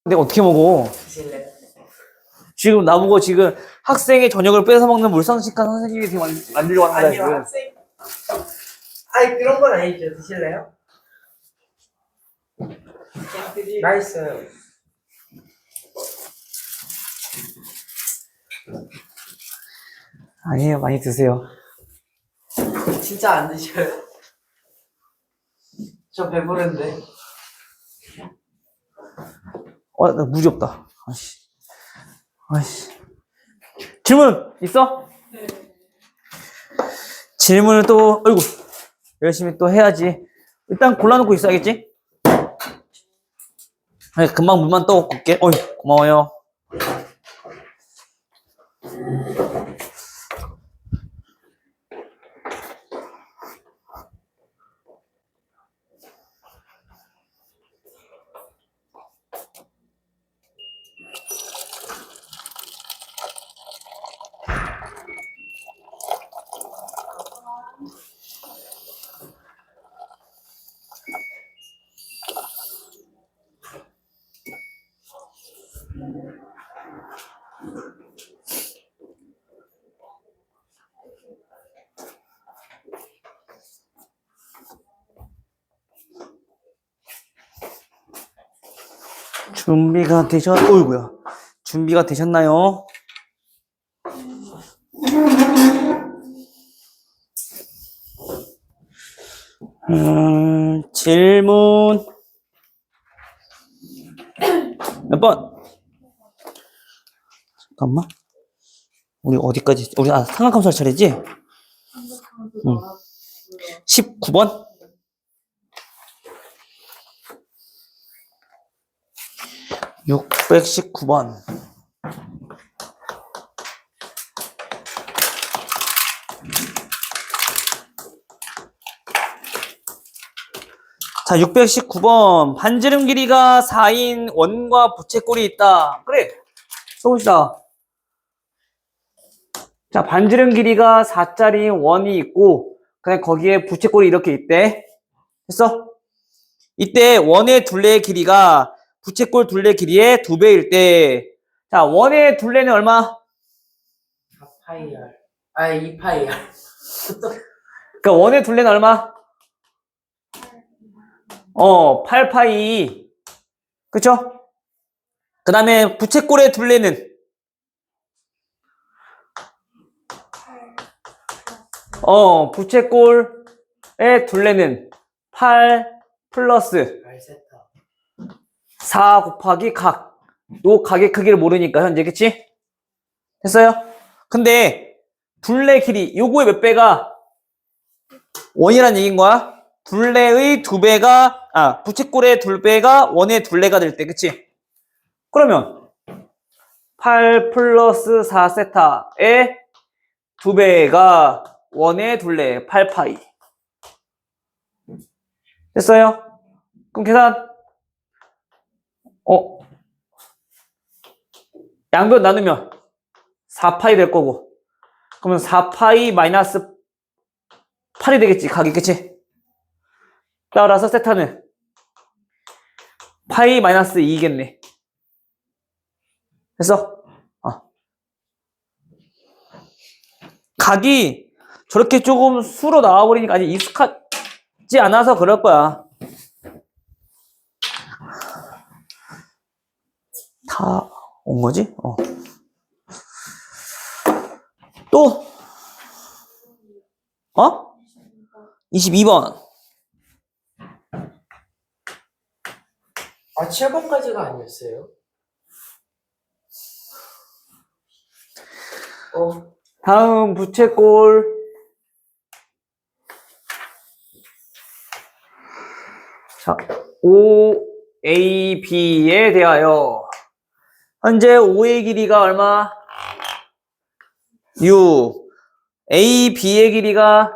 내가 어떻게 먹어? 드실래요? 지금 나보고 지금 학생의 저녁을 뺏어 먹는 물상식한 선생님이 지금 만들려고 하는 거야, 아니요, 지금. 학생. 아니, 그런 건 아니죠. 드실래요? 맛있어요. 아니에요, 많이 드세요. 진짜 안 드셔요? 저 배부른데. 나 무지 없다. 아이씨. 질문 있어? 네. 질문을 또, 어이구, 열심히 또 해야지. 일단 골라놓고 있어야겠지? 아니, 금방 물만 떠갖고 올게. 어이, 고마워요. 준비가 어이구야. 준비가 되셨나요? 질문 몇 번? 잠깐만. 우리 어디까지? 우리 삼각함수 할 차례지? 응. 19번? (619번) 자, 619번. 반지름 길이가 4인 원과 부채꼴이 있다. 그래. 써봅시다. 자, 반지름 길이가 4짜리 원이 있고, 그냥 거기에 부채꼴이 이렇게 있대. 됐어? 이때 원의 둘레의 길이가 부채꼴 둘레 길이의 2배일 때, 자, 원의 둘레는 얼마? 4파이R. 아니, 2파이R. 그러니까 원의 둘레는 얼마? 8파이. 그쵸? 그 다음에 부채꼴의 둘레는? 부채꼴의 둘레는 8 플러스 4 곱하기 각. 요 각의 크기를 모르니까 현재, 그치? 됐어요? 근데 둘레 길이 요거의 몇 배가 원이란 얘기인 거야? 둘레의 2배가 부채꼴의 2배가 원의 둘레가 될 때, 그치? 그러면 8 플러스 4세타의 2배가 원의 둘레 8파이. 됐어요? 그럼 계산. 양변 나누면 4파이 될 거고. 그러면 4파이 마이너스 8이 되겠지, 각이, 그치? 따라서 세타는 파이 마이너스 2겠네. 됐어? 각이 저렇게 조금 수로 나와버리니까 아직 익숙하지 않아서 그럴 거야. 다 온 거지? 또? 22번. 7번까지가 아니었어요? 다음 부채꼴. 자, OAB에 대하여 현재 O의 길이가 얼마? 6. AB의 길이가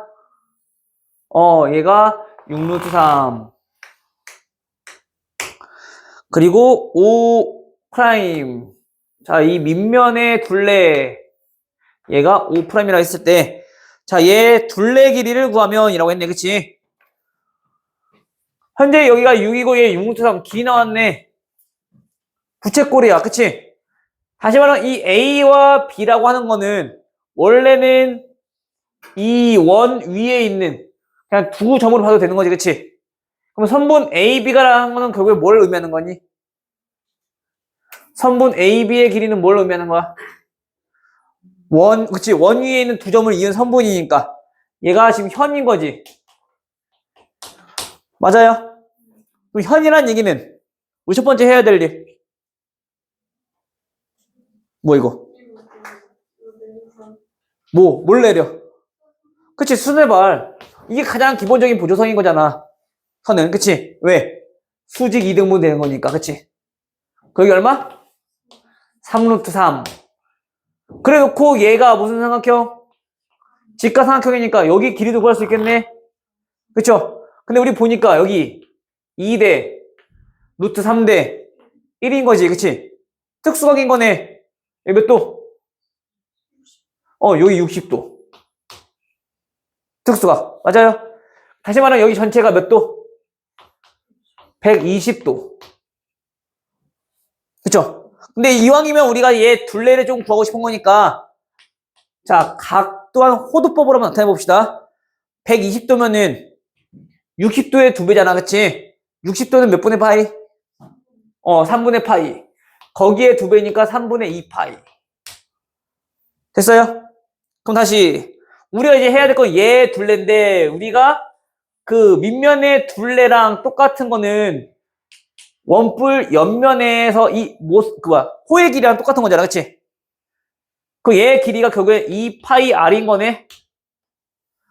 얘가 6루트 3. 그리고 O 프라임. 자, 이 밑면의 둘레 얘가 O 프라임이라고 했을 때, 자, 얘 둘레 길이를 구하면 이라고 했네, 그치? 현재 여기가 6이고 얘 6루트 3 길이 나왔네. 부채꼴이야. 그치? 다시 말하면 이 A와 B라고 하는 거는 원래는 이 원 위에 있는 그냥 두 점으로 봐도 되는 거지. 그치? 그럼 선분 AB가라는 거는 결국에 뭘 의미하는 거니? 선분 AB의 길이는 뭘 의미하는 거야? 그치? 원 위에 있는 두 점을 이은 선분이니까 얘가 지금 현인 거지. 맞아요? 그럼 현이란 얘기는 우리 첫 번째 해야 될 일. 뭐 이거? 뭘 내려? 그치? 수뇌발. 이게 가장 기본적인 보조성인 거잖아. 선은. 그치? 왜? 수직 2등분 되는 거니까. 그치? 거기 얼마? 3루트 3. 그래 놓고 얘가 무슨 삼각형? 직가삼각형이니까 여기 길이도 구할 수 있겠네. 그쵸? 근데 우리 보니까 여기 2대 루트 3대 1인 거지. 그치? 특수각인 거네. 여기 몇 도? 여기 60도. 특수각. 맞아요? 다시 말하면 여기 전체가 몇 도? 120도. 그쵸? 근데 이왕이면 우리가 얘 둘레를 좀 구하고 싶은 거니까 자, 각 또한 호도법으로 한번 나타내 봅시다. 120도면은 60도의 2배잖아. 그치? 60도는 몇 분의 파이? 3분의 파이. 거기에 2배니까 3분의 2 파이. 됐어요? 그럼 다시 우리가 이제 해야 될 건 얘 둘레인데 우리가 그 밑면의 둘레랑 똑같은 거는 원뿔 옆면에서 호의 길이랑 똑같은 거잖아. 그치? 그 얘 길이가 결국에 2 파이 r인 거네.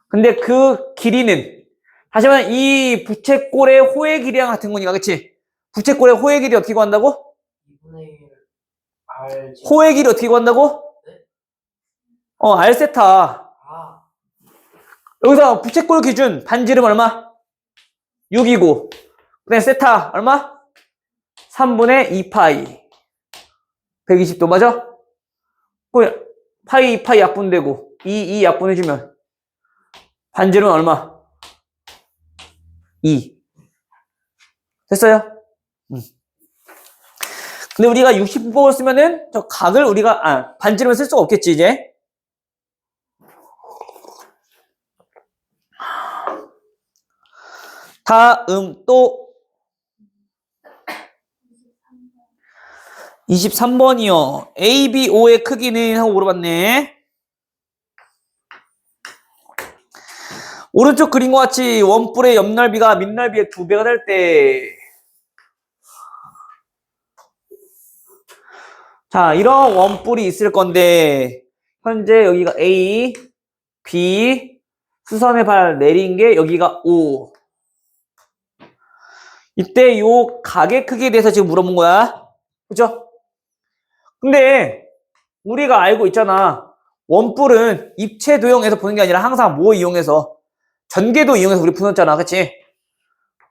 근데 그 길이는 다시 말하면 이 부채꼴의 호의 길이랑 같은 거니까. 그치? 부채꼴의 호의 길이 어떻게 구한다고? 2분의 1 R 호의 길이 어떻게 구한다고? 네? r 세타. 아, 여기서 부채꼴 기준 반지름 얼마? 6이고 그다음에 세타 얼마? 3분의 2 파이. 120도 맞아? 그 파이 약분되고 2 약분해주면 반지름 반지름은 얼마? 2. 됐어요? 근데 우리가 60법을 쓰면은 저 각을 우리가 반지름을 쓸 수가 없겠지 이제. 다음 또 23번이요. ABO의 크기는 하고 물어봤네. 오른쪽 그림과 같이 원뿔의 옆넓이가 밑넓이의 2배가 될 때, 자, 이런 원뿔이 있을 건데, 현재 여기가 A, B, 수선의 발 내린 게 여기가 O. 이때 요 각의 크기에 대해서 지금 물어본 거야. 그죠? 근데 우리가 알고 있잖아. 원뿔은 입체 도형에서 보는 게 아니라 항상 뭐 이용해서? 전개도 이용해서 우리 풀었잖아. 그치?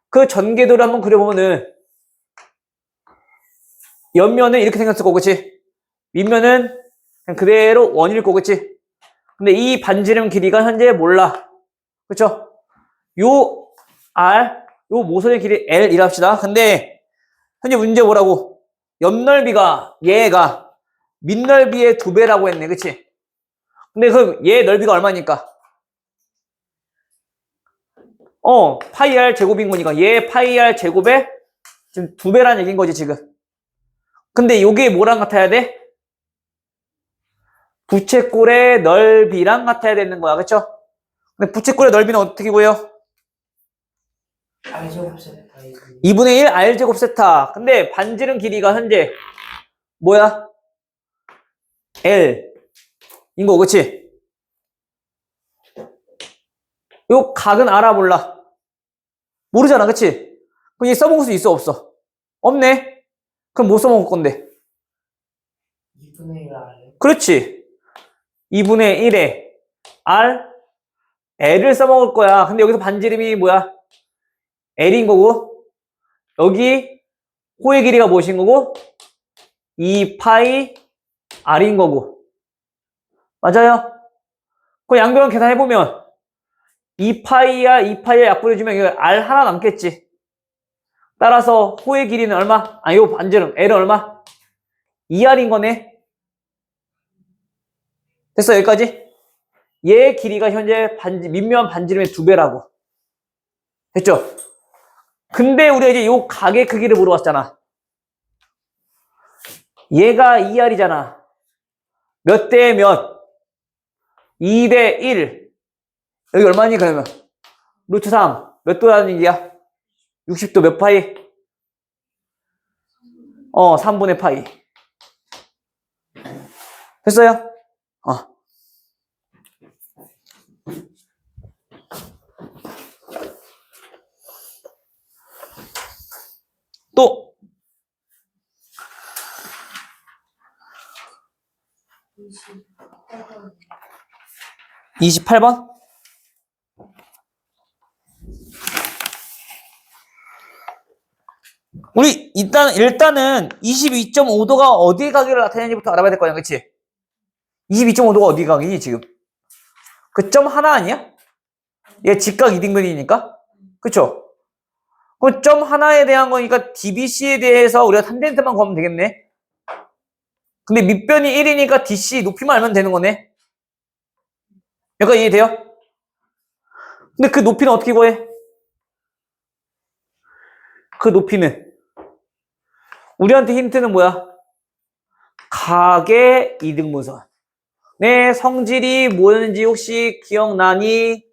그 전개도를 한번 그려보면은 옆면은 이렇게 생겼을 거고, 그치? 윗면은 그냥 그대로 원일 거고, 그치? 근데 이 반지름 길이가 현재 몰라. 그쵸? 요 R, 요 모서리 길이 L이라 합시다. 근데 현재 문제 뭐라고? 옆넓이가 얘가 밑넓이의 2배라고 했네. 그치? 근데 그럼 얘 넓이가 얼마니까? 파이 R 제곱인 거니까 얘 파이 R 제곱에 지금 2배라는 얘기인 거지 지금. 근데 요게 뭐랑 같아야 돼? 부채꼴의 넓이랑 같아야 되는 거야. 그쵸? 근데 부채꼴의 넓이는 어떻게 구해요? R 제곱 세타 2분의 1 R 제곱 세타. 근데 반지름 길이가 현재 뭐야? L 인 거, 그치? 요 각은 알아 몰라? 모르잖아, 그치? 그럼 얘 써먹을 수 있어 없어? 없네? 그럼 뭐 써먹을 건데? 2분의 1 R 그렇지. 2분의 1에 R, L을 써먹을 거야. 근데 여기서 반지름이 뭐야? L인 거고, 여기 호의 길이가 무엇인 거고? 2파이 R인 거고. 맞아요? 그 양변 계산해보면 2파이야 약분해주면 이거 R 하나 남겠지. 따라서 호의 길이는 얼마? 요 반지름 L은 얼마? 2R인 거네. 됐어, 여기까지? 얘의 길이가 현재 밑면 반지름의 2배라고. 됐죠? 근데 우리가 이제 요 각의 크기를 물어봤잖아. 얘가 2R이잖아. 몇 대 몇? 2대 1. 여기 얼마니, 그러면? 루트 3. 몇 도라는 얘기야? 60도 몇 파이? 3분의 파이. 됐어요? 또 28번? 우리 일단은 22.5도가 어디에 가기를 나타내는지부터 알아봐야 될 거 아니야, 그치? 22.5도가 어디 가기니, 지금? 그 점 하나 아니야? 얘 직각 이등변이니까? 그쵸? 그 점 하나에 대한 거니까 DBC에 대해서 우리가 탄젠트만 구하면 되겠네? 근데 밑변이 1이니까 DC 높이만 알면 되는 거네? 여기까지 이해돼요? 근데 그 높이는 어떻게 구해? 그 높이는 우리한테 힌트는 뭐야? 각의 이등분선. 네, 성질이 뭐였는지 혹시 기억나니?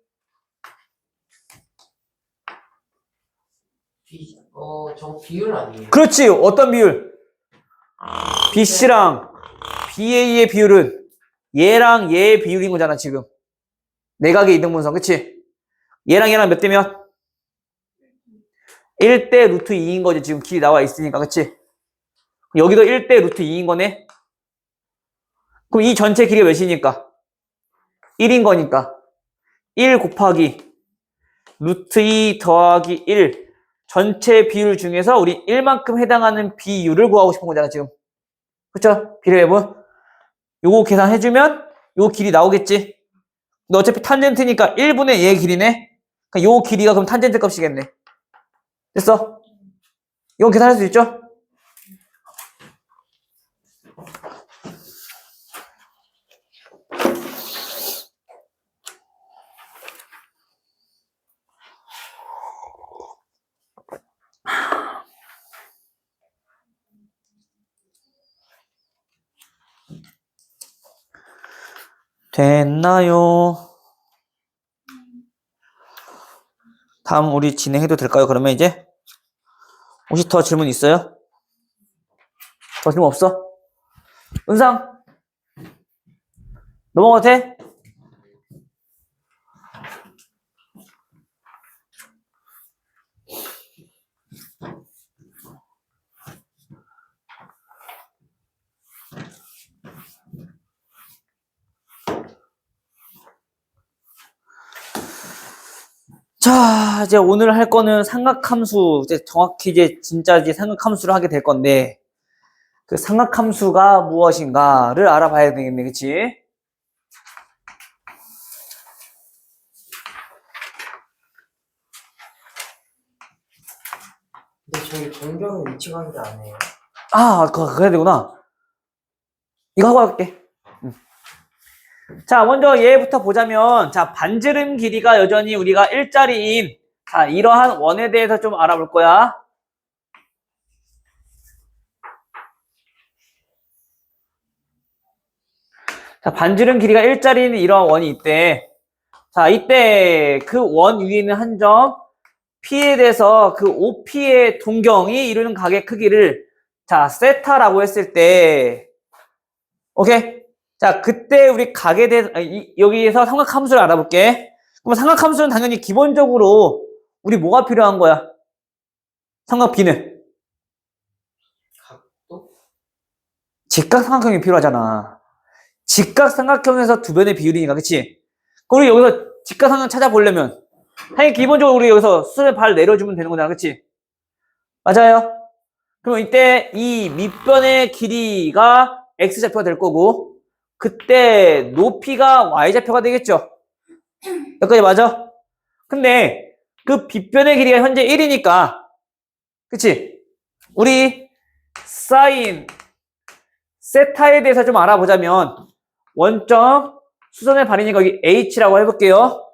저거 비율 아니에요? 그렇지. 어떤 비율? BC랑 BA의 비율은 얘랑 얘의 비율인 거잖아, 지금. 내각의 이등분선, 그치? 얘랑 몇 대 몇? 1대 루트 2인 거지, 지금 길이 나와 있으니까, 그치? 여기도 1대 루트 2인 거네? 그럼 이 전체 길이가 몇이니까? 1인 거니까. 1 곱하기 루트 2 더하기 1. 전체 비율 중에서 우리 1만큼 해당하는 비율을 구하고 싶은 거잖아, 지금. 그쵸? 비례해본. 요거 계산해주면 요 길이 나오겠지? 근데 어차피 탄젠트니까 1분의 얘 길이네? 그러니까 요 길이가 그럼 탄젠트 값이겠네. 됐어? 이건 계산할 수 있죠? 됐나요? 다음 우리 진행해도 될까요? 그러면 이제 혹시 더 질문 있어요? 더 질문 없어? 은상 넘어가도 돼? 자, 이제 오늘 할 거는 삼각함수, 이제 정확히 진짜 삼각함수를 하게 될 건데, 그 삼각함수가 무엇인가를 알아봐야 되겠네, 그치? 근데 저희 동경의 위치 관계 안 해요. 그래야 되구나. 이거 하고 할게. 자, 먼저 얘부터 보자면, 자, 반지름 길이가 여전히 우리가 일자리인, 자, 이러한 원에 대해서 좀 알아볼 거야. 자, 반지름 길이가 일자리인 이러한 원이 있대. 자, 이때 그 원 위에 있는 한 점, P에 대해서 그 OP의 동경이 이루는 각의 크기를, 자, 세타라고 했을 때, 오케이? 자, 그때 우리 각에 대해서, 여기에서 삼각함수를 알아볼게. 그럼 삼각함수는 당연히 기본적으로 우리 뭐가 필요한 거야? 삼각비는? 각도? 직각삼각형이 필요하잖아. 직각삼각형에서 두 변의 비율이니까, 그치? 그럼 우리 여기서 직각삼각형 찾아보려면, 당연히 기본적으로 우리 여기서 수의 발 내려주면 되는 거잖아, 그치? 맞아요? 그럼 이때 이 밑변의 길이가 X좌표가 될 거고, 그때 높이가 Y좌표가 되겠죠? 여기까지 맞아? 근데 그 빗변의 길이가 현재 1이니까, 그치? 우리 사인 세타에 대해서 좀 알아보자면 원점 수선의 반이니까 여기 H라고 해볼게요.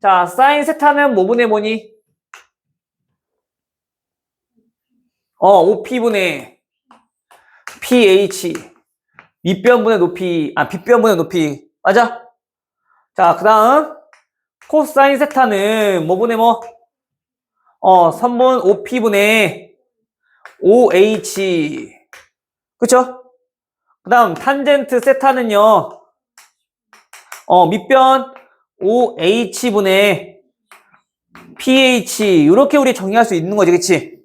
자, 사인 세타는 뭐분의 뭐니? OP분의 PH. 밑변분의 높이, 빗변분의 높이. 맞아? 자, 그 다음 코사인 세타는 뭐분의 뭐? 선분 OP분의 OH. 그쵸? 그 다음 탄젠트 세타는요, 밑변 OH분의 PH. 이렇게 우리 정의할 수 있는 거지, 그치?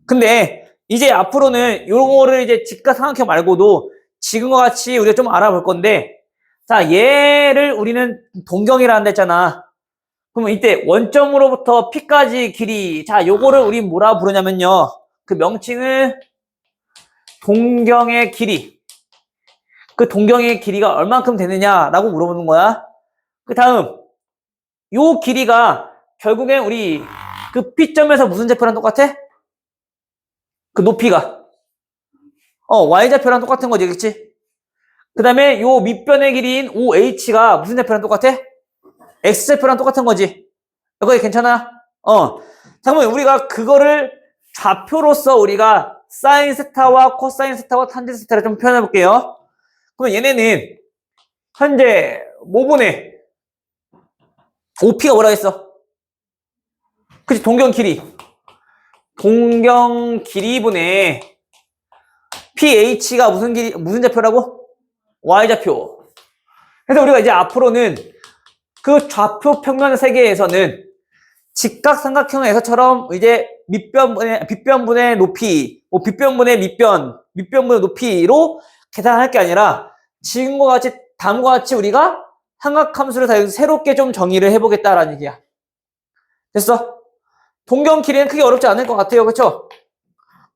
근데 이제 앞으로는 요거를 이제 직각삼각형 말고도 지금과 같이 우리가 좀 알아볼 건데, 자, 얘를 우리는 동경이라 했잖아. 그러면 이때 원점으로부터 P까지 길이, 자, 요거를 우리 뭐라 부르냐면요, 그 명칭을 동경의 길이. 그 동경의 길이가 얼만큼 되느냐라고 물어보는 거야. 그 다음 요 길이가 결국엔 우리 그 P점에서 무슨 좌표랑 똑같아? 그 높이가 Y좌표랑 똑같은 거지, 그치? 그 다음에 요 밑변의 길이인 OH가 무슨 좌표랑 똑같아? X좌표랑 똑같은 거지. 여기 괜찮아? 잠깐만, 우리가 그거를 좌표로서 우리가 사인 세타와 코사인 세타와 탄젠트 세타를 좀 표현해 볼게요. 그럼 얘네는 현재 뭐분의 OP가 뭐라 했어? 그치, 동경 길이. 동경 길이분의 PH가 무슨 길이, 무슨 좌표라고? Y좌표. 그래서 우리가 이제 앞으로는 그 좌표 평면 세계에서는 직각삼각형에서처럼 이제 빗변분의 높이, 빗변분의 밑변분의 높이로 계산할 게 아니라 지금과 같이, 다음과 같이 우리가 삼각함수를 사용해서 새롭게 좀 정의를 해보겠다라는 얘기야. 됐어? 동경 길이는 크게 어렵지 않을 것 같아요. 그쵸?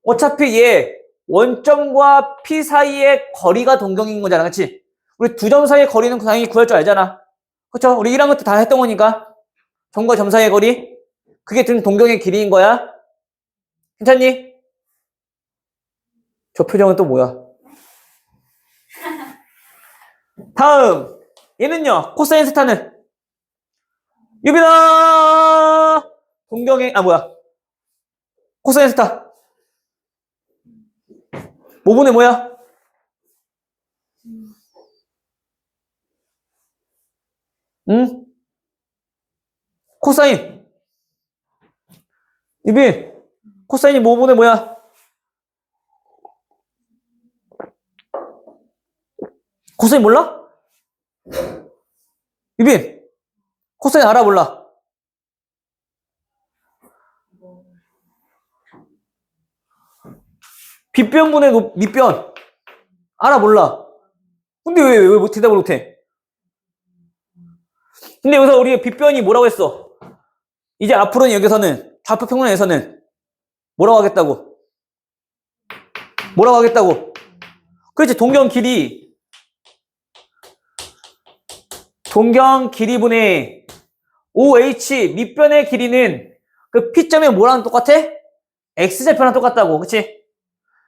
어차피 얘 원점과 P 사이의 거리가 동경인 거잖아. 그치? 우리 두 점 사이의 거리는 당연히 구할 줄 알잖아. 그쵸? 우리 1학년 때 다 했던 거니까. 점과 점 사이의 거리. 그게 지금 동경의 길이인 거야. 괜찮니? 저 표정은 또 뭐야? 다음. 얘는요. 코사인 세타는 유빈아! 동경의, 코사인 세타. 뭐분의 뭐야? 응? 코사인. 유빈. 코사인이 뭐분의 뭐야? 코사인 몰라? 유빈. 코사인 알아 몰라? 빗변분의 밑변. 알아 몰라? 근데 왜 대답을 못해? 근데 여기서 우리 빗변이 뭐라고 했어? 이제 앞으로는 여기서는 좌표 평면에서는 뭐라고 하겠다고? 뭐라고 하겠다고? 그렇지. 동경 길이분의 OH 밑변의 길이는 그 P점에 뭐랑 똑같아? X좌표랑 똑같다고. 그치?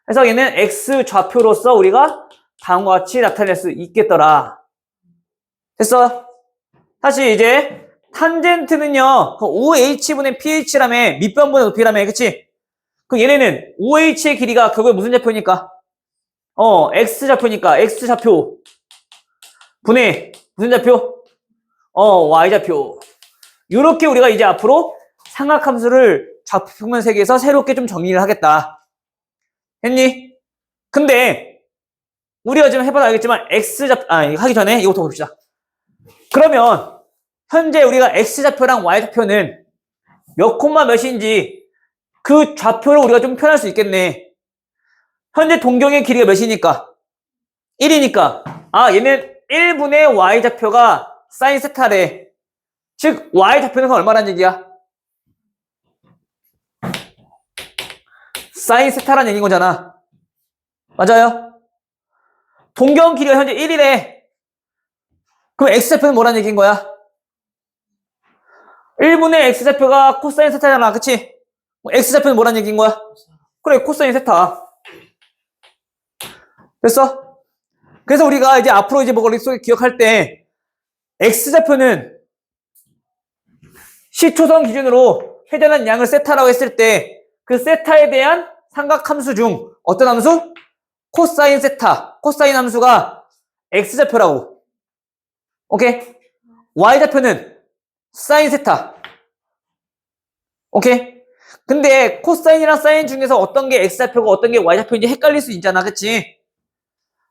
그래서 얘는 X좌표로서 우리가 다음과 같이 나타낼 수 있겠더라. 됐어? 다시 이제 탄젠트는요, 그 OH분의 PH라며, 밑변분의 높이라며, 그치? 그럼 얘네는 OH의 길이가 결국에 무슨 좌표니까? X좌표니까, X좌표. 분의, 무슨 좌표? Y좌표. 요렇게 우리가 이제 앞으로 삼각함수를 좌표 평면 세계에서 새롭게 좀 정리를 하겠다. 했니? 근데, 우리가 지금 해봐도 알겠지만, 하기 전에 이것도 봅시다. 그러면, 현재 우리가 X좌표랑 Y좌표는 몇 콤마 몇인지 그 좌표를 우리가 좀 표현할 수 있겠네. 현재 동경의 길이가 몇이니까? 1이니까. 얘는 1분의 Y좌표가 사인 세타래. 즉, Y좌표는 얼마란 얘기야? 사인 세타란 얘기인 거잖아. 맞아요? 동경 길이가 현재 1이래. 그럼 X좌표는 뭐란 얘기인 거야? 1분의 X좌표가 코사인 세타잖아. 그치? X좌표는 뭐란 얘기인 거야? 그래, 코사인 세타. 됐어? 그래서 우리가 이제 앞으로 이제 뭐 머릿속에 기억할 때 X좌표는 시초선 기준으로 회전한 양을 세타라고 했을 때 그 세타에 대한 삼각함수 중 어떤 함수? 코사인 세타. 코사인 함수가 X좌표라고. 오케이? Y좌표는 사인 세타. 오케이? 근데 코사인이랑 사인 중에서 어떤 게 X좌표고 어떤 게 Y좌표인지 헷갈릴 수 있잖아. 그치?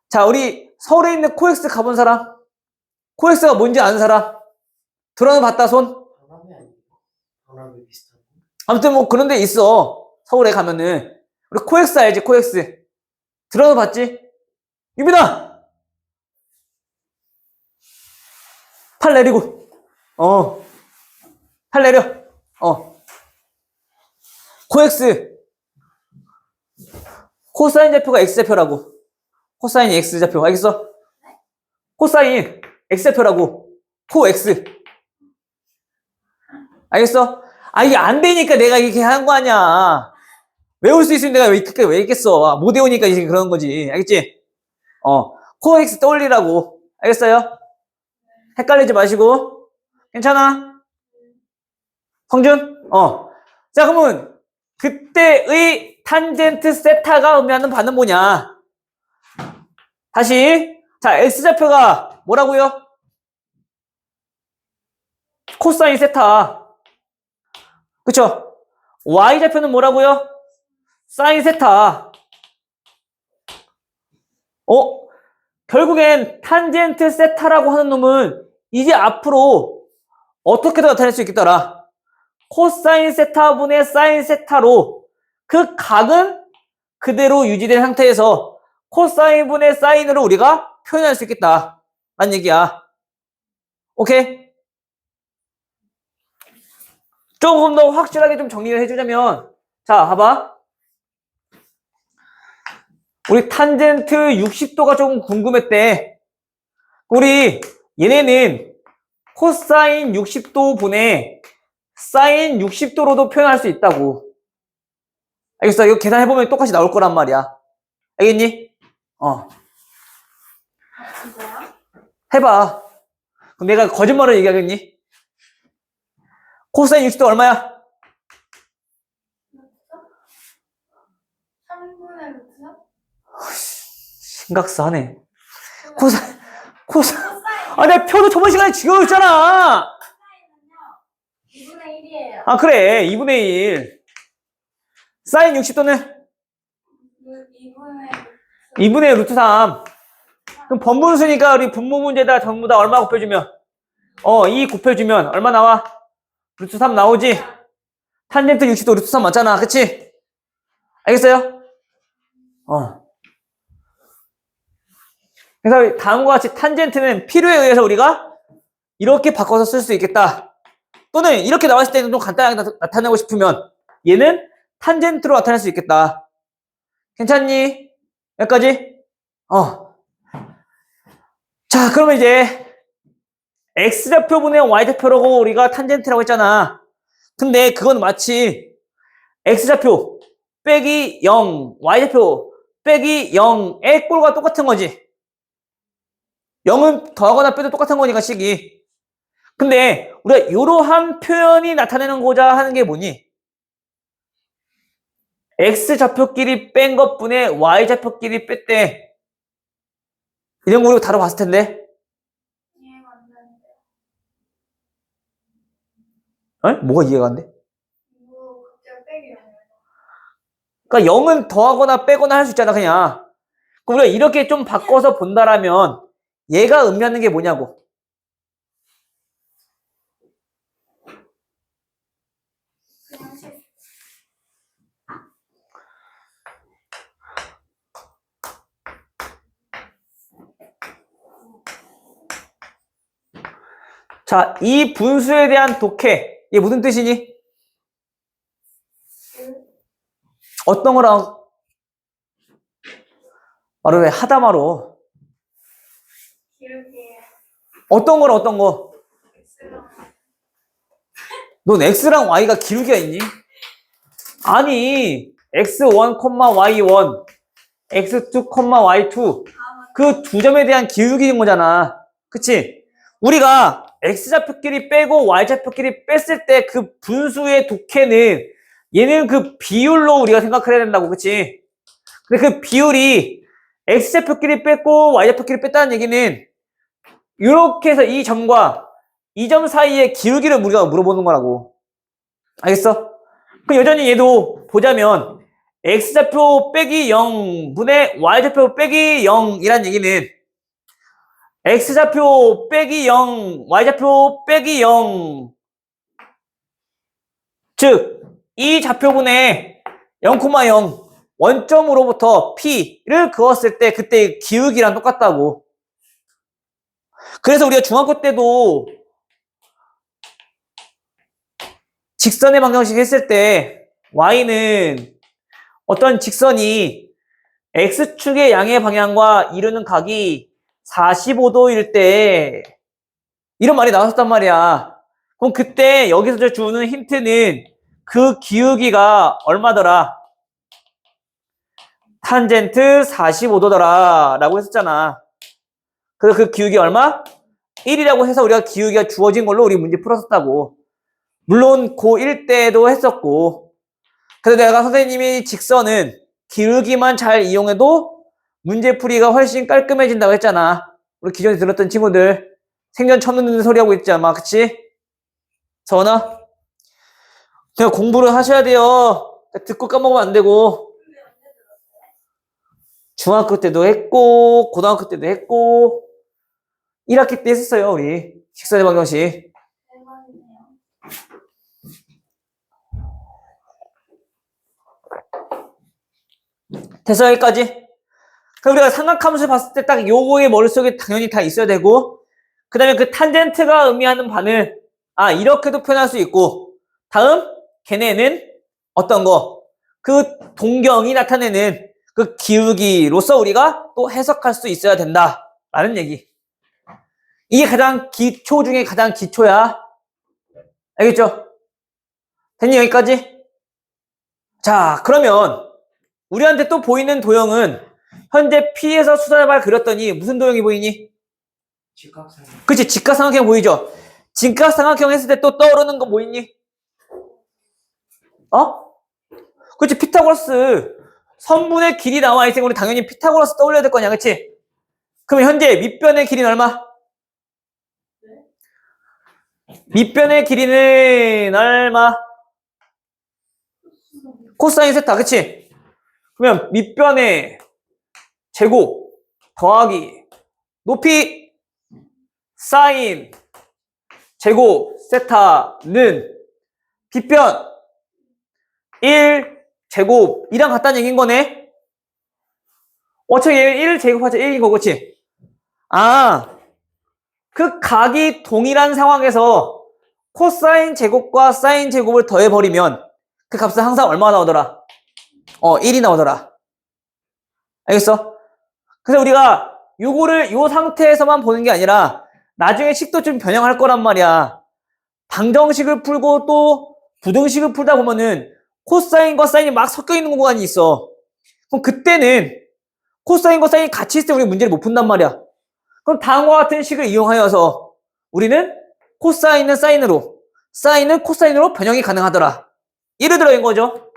자, 우리 서울에 있는 코엑스 가본 사람? 코엑스가 뭔지 아는 사람? 들어는 봤다, 손? 바람이 아니고 바람이 비슷한 거. 아무튼 뭐 그런 데 있어. 서울에 가면은. 우리 코엑스 알지? 코엑스. 들어는 봤지? 유빈아! 팔 내리고. 팔 내려. 코엑스. 코사인 좌표가 X좌표라고. 코사인이 X좌표. 알겠어? 코사인 X좌표라고. 코X. 알겠어? 아, 이게 안 되니까 내가 이렇게 하는 거 아니야. 외울 수 있으면 내가 왜 있겠어. 못 외우니까 이제 그런 거지. 알겠지? 코엑스 떠올리라고. 알겠어요? 헷갈리지 마시고. 괜찮아? 성준? 자, 그러면 그때의 탄젠트 세타가 의미하는 바는 뭐냐? 다시. 자, X좌표가 뭐라고요? 코사인 세타. 그쵸? Y좌표는 뭐라고요? 사인 세타. 결국엔 탄젠트 세타라고 하는 놈은 이제 앞으로 어떻게도 나타낼 수 있겠더라. 코사인 세타분의 사인 세타로 그 각은 그대로 유지된 상태에서 코사인분의 사인으로 우리가 표현할 수 있겠다. 라는 얘기야. 오케이? 조금 더 확실하게 좀 정리를 해주자면, 자, 봐봐. 우리 탄젠트 60도가 조금 궁금했대. 우리 얘네는 코사인 60도 분의 사인 60도로도 표현할 수 있다고. 알겠어? 이거 계산해보면 똑같이 나올 거란 말이야. 알겠니? 진짜요? 해봐. 그럼 내가 거짓말을 얘기하겠니? 코사인 60도 얼마야? 3분의 루트요? 심각스 하네. 코사인. 아, 내가 표도 저번 시간에 지겨웠잖아. 코사인은요 2분의 1이에요. 아, 그래. 2분의 1. 사인 60도는 2분의 루트 3. 그럼 번분수니까 우리 분모 문제다 전부 다 얼마 곱해주면? 2 곱해주면 얼마 나와? 루트 3 나오지? 탄젠트 60도 루트 3 맞잖아. 그치? 알겠어요? 그래서 다음과 같이 탄젠트는 필요에 의해서 우리가 이렇게 바꿔서 쓸 수 있겠다. 또는 이렇게 나왔을 때는 좀 간단하게 나타내고 싶으면 얘는 탄젠트로 나타낼 수 있겠다. 괜찮니? 여기까지? 자, 그러면 이제 X좌표분의 Y좌표라고 우리가 탄젠트라고 했잖아. 근데 그건 마치 X좌표 빼기 0, Y좌표 빼기 0의 꼴과 똑같은 거지. 0은 더하거나 빼도 똑같은 거니까 식이. 근데 우리가 이러한 표현이 나타내는고자 하는 게 뭐니? X좌표끼리 뺀 것분에 Y좌표끼리 뺐대. 이런 거 우리가 다뤄봤을 텐데. 이해가 안 되는데. 뭐가 이해가 안 돼? 이거 갑자기 빼기 0이에요. 그러니까 0은 더하거나 빼거나 할 수 있잖아, 그냥. 그럼 우리가 이렇게 좀 바꿔서 본다라면 얘가 의미하는 게 뭐냐고. 그냥 실 자, 이 분수에 대한 독해. 이게 무슨 뜻이니? 어떤 거랑 말을 왜 하다마로. 기울기에 어떤 거랑 어떤 거? X랑 넌 X랑 Y가 기울기가 있니? 아니, X1, Y1, X2, Y2. 아 그 두 점에 대한 기울기인 거잖아. 그치? 우리가 x좌표끼리 빼고 y좌표끼리 뺐을 때 그 분수의 독해는 얘는 그 비율로 우리가 생각을 해야 된다고. 그치? 근데 그 비율이 x좌표끼리 뺐고 y좌표끼리 뺐다는 얘기는 이렇게 해서 이 점과 이 점 사이의 기울기를 우리가 물어보는 거라고. 알겠어? 그럼 여전히 얘도 보자면 x좌표 빼기 0분의 y좌표 빼기 0이란 얘기는 x좌표 빼기 0, y좌표 빼기 0. 즉, 이 좌표분의 0,0 원점으로부터 p를 그었을 때 그때 기울기랑 똑같다고. 그래서 우리가 중학교 때도 직선의 방정식 했을 때 y는 어떤 직선이 x축의 양의 방향과 이루는 각이 45도일 때 이런 말이 나왔었단 말이야. 그럼 그때 여기서 주는 힌트는 그 기울기가 얼마더라? 탄젠트 45도더라 라고 했었잖아. 그래서 그 기울기 얼마? 1이라고 해서 우리가 기울기가 주어진 걸로 우리 문제 풀었었다고. 물론 고1 때도 했었고. 그래서 내가 선생님이 직선은 기울기만 잘 이용해도 문제풀이가 훨씬 깔끔해진다고 했잖아. 우리 기존에 들었던 친구들 생전 처음 듣는 소리 하고 있지 않아? 그치? 서원아? 그냥 공부를 하셔야 돼요. 듣고 까먹으면 안 되고. 중학교 때도 했고 고등학교 때도 했고 1학기 때 했었어요. 우리 직선의 방정식. 대박이네요. 됐어 여기까지? 그럼 우리가 삼각함수를 봤을 때 딱 요거의 머릿속에 당연히 다 있어야 되고 그 다음에 그 탄젠트가 의미하는 바는 이렇게도 표현할 수 있고 다음 걔네는 어떤 거? 그 동경이 나타내는 그 기울기로서 우리가 또 해석할 수 있어야 된다라는 얘기. 이게 가장 기초 중에 가장 기초야. 알겠죠? 됐니 여기까지? 자 그러면 우리한테 또 보이는 도형은 현재 P에서 수선해발 그렸더니 무슨 도형이 보이니? 직각삼. 그치 직각삼각형 보이죠? 직각삼각형 했을 때 또 떠오르는 거 뭐 있니? 그치 피타고라스 선분의 길이 나와 있으니 우리 당연히 피타고라스 떠올려야 될 거냐 그치? 그럼 현재 밑변의 길이는 얼마? 밑변의 길이는 얼마? 코사인 세타 그치? 그러면 밑변의 제곱 더하기 높이 사인 제곱 세타는 빗변 1 제곱이랑 같다는 얘기인 거네. 어차피 1 제곱하자 1인 거 그치? 그 각이 동일한 상황에서 코사인 제곱과 사인 제곱을 더해버리면 그 값은 항상 얼마가 나오더라? 1이 나오더라. 알겠어? 그래서 우리가 요거를 요 상태에서만 보는 게 아니라 나중에 식도 좀 변형할 거란 말이야. 방정식을 풀고 또 부등식을 풀다 보면은 코사인과 사인이 막 섞여 있는 구간이 있어. 그럼 그때는 코사인과 사인이 같이 있을 때 우리 문제를 못 푼단 말이야. 그럼 다음과 같은 식을 이용하여서 우리는 코사인은 사인으로, 사인은 코사인으로 변형이 가능하더라. 예를 들어 인 거죠.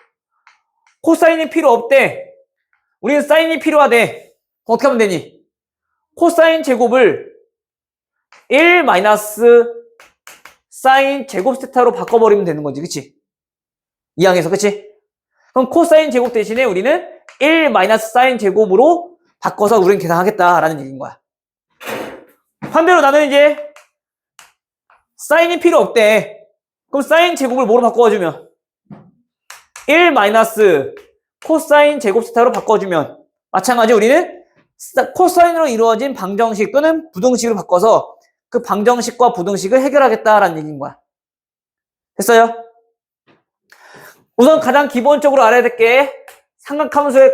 코사인이 필요 없대. 우리는 사인이 필요하대. 어떻게 하면 되니? 코사인 제곱을 1 마이너스 사인 제곱 세타로 바꿔버리면 되는 거지. 그치? 이 항에서 그치? 그럼 코사인 제곱 대신에 우리는 1 마이너스 사인 제곱으로 바꿔서 우리는 계산하겠다라는 얘기인 거야. 반대로 나는 이제 사인이 필요 없대. 그럼 사인 제곱을 뭐로 바꿔주면 1 마이너스 코사인 제곱 세타로 바꿔주면 마찬가지 우리는 코사인으로 이루어진 방정식 또는 부등식으로 바꿔서 그 방정식과 부등식을 해결하겠다라는 얘기인 거야. 됐어요? 우선 가장 기본적으로 알아야 될 게 삼각함수의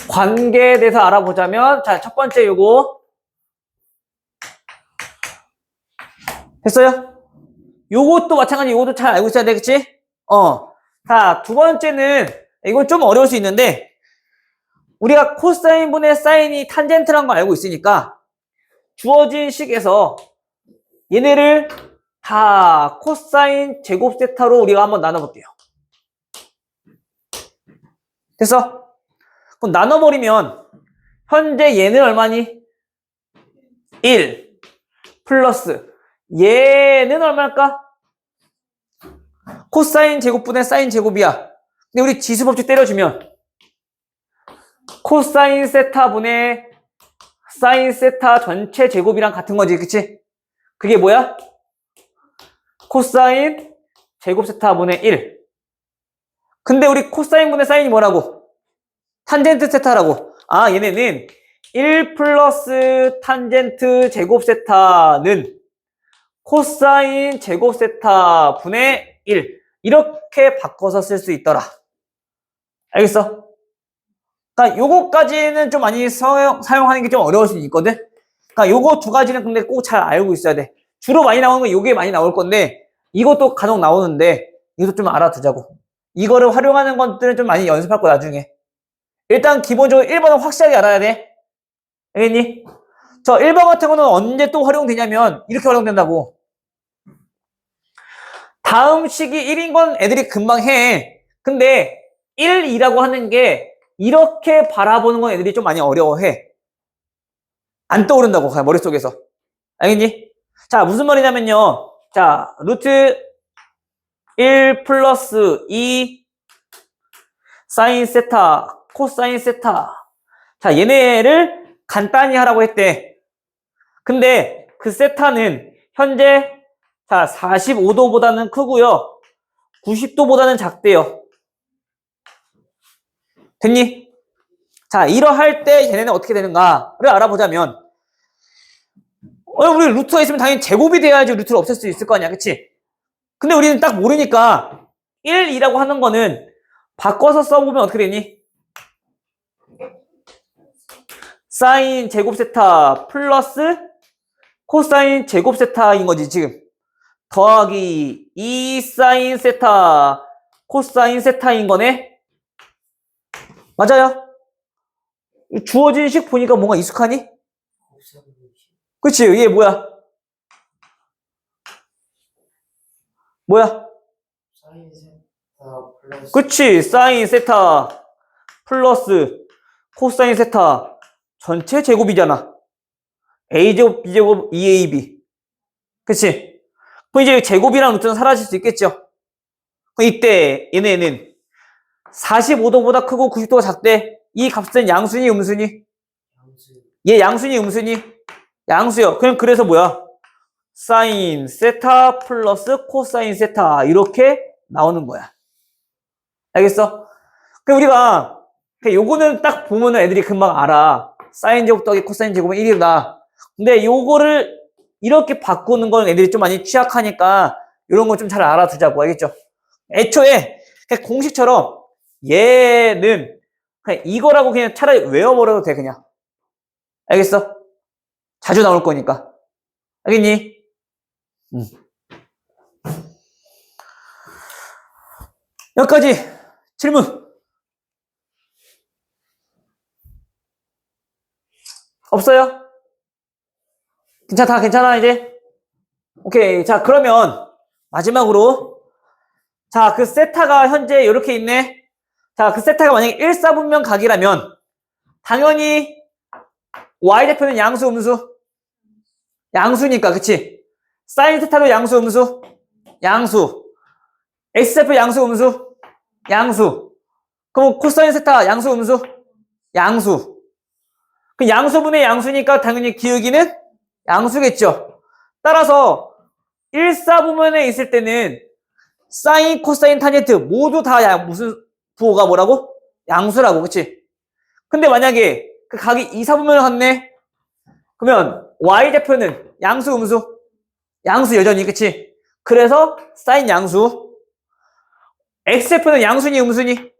관계에 대해서 알아보자면 자, 첫 번째 요거 됐어요? 요것도 마찬가지 요것도 잘 알고 있어야 되겠지? 자, 두 번째는 이건 좀 어려울 수 있는데 우리가 코사인분의 사인이 탄젠트라는 거 알고 있으니까 주어진 식에서 얘네를 다 코사인 제곱 세타로 우리가 한번 나눠볼게요. 됐어? 그럼 나눠버리면 현재 얘는 얼마니? 1 플러스 얘는 얼마일까? 코사인 제곱분의 사인 제곱이야. 근데 우리 지수법칙 때려주면 코사인 세타분의 사인 세타 전체 제곱이랑 같은 거지, 그치? 그게 뭐야? 코사인 제곱 세타분의 1. 근데 우리 코사인분의 사인이 뭐라고? 탄젠트 세타라고. 아, 얘네는 1 플러스 탄젠트 제곱 세타는 코사인 제곱 세타 분의 1 이렇게 바꿔서 쓸 수 있더라. 알겠어? 그러니까 요거까지는 좀 많이 사용하는 게 좀 어려울 수 있거든. 그러니까 요거 두 가지는 근데 꼭 잘 알고 있어야 돼. 주로 많이 나오는 건 요게 많이 나올 건데 이것도 간혹 나오는데 이것도 좀 알아두자고. 이거를 활용하는 것들은 좀 많이 연습할 거야 나중에. 일단 기본적으로 1번은 확실하게 알아야 돼. 알겠니? 저 1번 같은 거는 언제 또 활용되냐면 이렇게 활용된다고. 다음 식이 1인 건 애들이 금방 해. 근데 1, 2라고 하는 게 이렇게 바라보는 건 애들이 좀 많이 어려워해. 안 떠오른다고 그냥 머릿속에서. 알겠니? 자, 무슨 말이냐면요. 자, 루트 1 플러스 2 사인 세타 코사인 세타. 자, 얘네를 간단히 하라고 했대. 근데 그 세타는 현재 자 45도보다는 크고요. 90도보다는 작대요. 됐니? 자, 이러할 때 얘네는 어떻게 되는가를 알아보자면 우리 루트가 있으면 당연히 제곱이 돼야지 루트를 없앨 수 있을 거 아니야, 그치? 근데 우리는 딱 모르니까 1, 2라고 하는 거는 바꿔서 써보면 어떻게 되니? 사인 제곱 세타 플러스 코사인 제곱 세타인 거지 지금. 더하기 2 사인 세타 코사인 세타인 거네. 맞아요? 주어진 식 보니까 뭔가 익숙하니? 그치? 얘 뭐야? 뭐야? 사인 세타 플러스 그치? 사인 세타 플러스 코사인 세타 전체 제곱이잖아. A제곱, B제곱, 2AB. 그치? 그럼 이제 제곱이랑 루트는 사라질 수 있겠죠? 그럼 이때 얘네는 45도보다 크고 90도가 작대. 이 값은 양수니 음수니? 양수 얘 양수니 음수니? 양수요. 그럼 그래서 뭐야? 사인 세타 플러스 코사인 세타 이렇게 나오는 거야. 알겠어? 그럼 우리가 요거는 딱 보면은 애들이 금방 알아. 사인 제곱 더하기 코사인 제곱은 1이다. 근데 요거를 이렇게 바꾸는 건 애들이 좀 많이 취약하니까 이런 거 좀 잘 알아두자고. 알겠죠? 애초에 그냥 공식처럼 얘는 그냥 이거라고 그냥 차라리 외워버려도 돼 그냥. 알겠어? 자주 나올 거니까. 알겠니? 여기까지 질문 없어요? 괜찮다, 괜찮아 이제? 오케이. 자, 그러면 마지막으로 자, 그 세타가 현재 이렇게 있네. 자, 그 세타가 만약에 1사분면 각이라면 당연히 y대표는 양수 음수? 양수니까, 그치? 사인 세타도 양수 음수? 양수. x좌표 양수 음수? 양수. 그럼 코사인 세타 양수 음수? 양수. 그 양수분의 양수니까 당연히 기울기는 양수겠죠. 따라서 1사분면에 있을 때는 사인, 코사인, 탄젠트 모두 다 무슨 부호가 뭐라고? 양수라고, 그치? 근데 만약에 그 각이 2사분면을 갖네? 그러면 y좌표는 양수 음수? 양수 여전히, 그치? 그래서 사인 양수. x좌표는 양수니 음수니?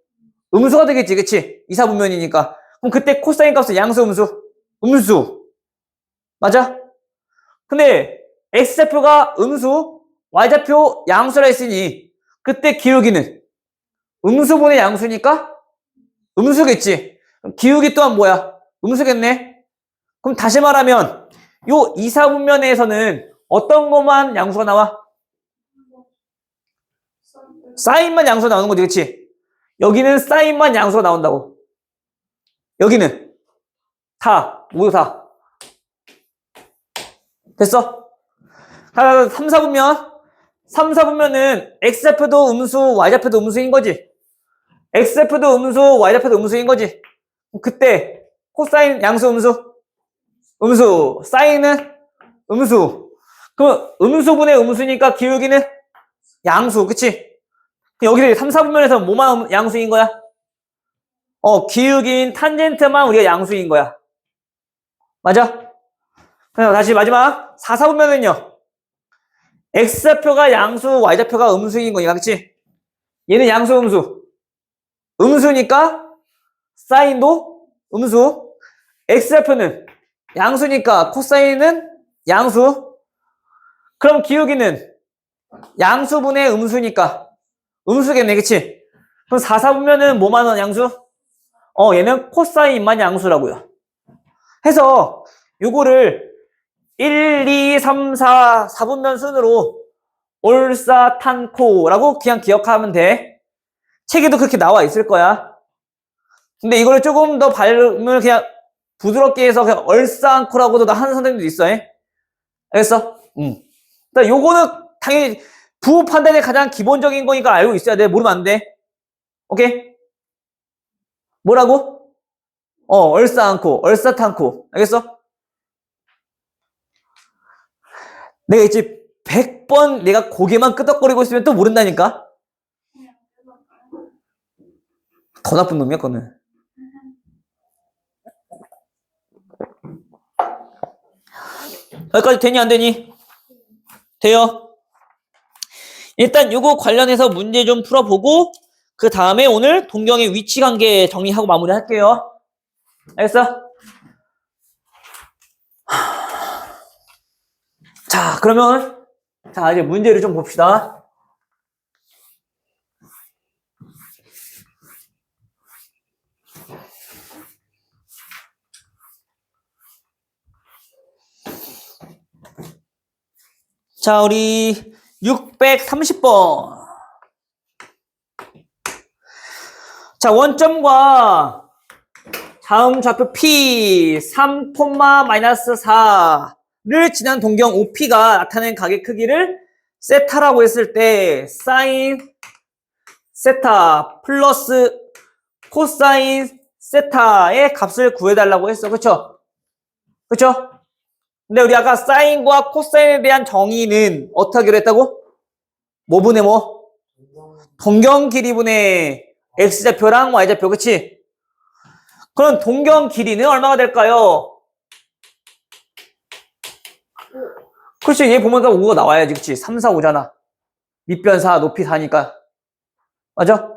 음수가 되겠지, 그치? 2사분면이니까. 그럼 그때 코사인 값은 양수 음수? 음수. 맞아? 근데 x좌표가 음수, y좌표 양수라 했으니 그때 기울기는 음수분의 양수니까 음수겠지. 그럼 기울기 또한 뭐야? 음수겠네. 그럼 다시 말하면 요 이사분면에서는 어떤 것만 양수가 나와? 사인만 양수가 나오는 거지, 그치? 여기는 사인만 양수가 나온다고. 여기는 다, 모두 다. 됐어? 3, 4분면. 3, 4분면은 x좌표도 음수, y좌표도 음수인 거지. x좌표도 음수, y좌표도 음수인 거지. 그때 코사인 양수 음수? 음수. 사인은 음수. 그럼 음수분의 음수니까 기울기는 양수, 그치? 여기 3, 4분면에서 뭐만 양수인 거야? 기울기인 탄젠트만 우리가 양수인 거야. 맞아? 그럼 다시 마지막 4, 4분면은요. x좌표가 양수, y좌표가 음수인 거니까, 그치? 얘는 양수, 음수. 음수니까 사인도 음수. x좌표는 양수니까 코사인은 양수. 그럼 기울기는 양수분의 음수니까 음수겠네, 그치? 그럼 4, 4분면은 뭐만 양수? 얘는 코사인만 양수라고요. 해서 요거를 1, 2, 3, 4, 4분면 순으로 올사탄코라고 그냥 기억하면 돼. 책에도 그렇게 나와 있을 거야. 근데 이거를 조금 더 발음을 그냥 부드럽게 해서 그냥 얼싸안코라고도 하는 선생님도 있어. 알겠어? 일단 요거는 당연히 부호 판단의 가장 기본적인 거니까 알고 있어야 돼. 모르면 안 돼. 오케이? 뭐라고? 얼싸안코, 얼싸탄코. 알겠어? 내가 이제 100번 내가 고개만 끄덕거리고 있으면 또 모른다니까? 더 나쁜 놈이야, 그거는. 여기까지 되니, 안 되니? 돼요. 일단 요거 관련해서 문제 좀 풀어보고, 그 다음에 오늘 동경의 위치 관계 정리하고 마무리 할게요. 알겠어? 자, 그러면, 자, 이제 문제를 좀 봅시다. 자, 우리 630번. 자, 원점과 다음 좌표 P 3,-4를 지난 동경 OP가 나타낸 각의 크기를 세타라고 했을 때 사인 세타 플러스 코사인 세타의 값을 구해달라고 했어. 그쵸? 그쵸? 근데 우리 아까 사인과 코사인에 대한 정의는 어떻게 하기로 했다고? 뭐분의 뭐? 동경 길이분의 x좌표랑 y좌표, 그치? 그럼 동경 길이는 얼마가 될까요? 그치, 얘 보면 5가 나와야지, 그치? 3, 4, 5잖아. 밑변 4, 높이 4니까. 맞아?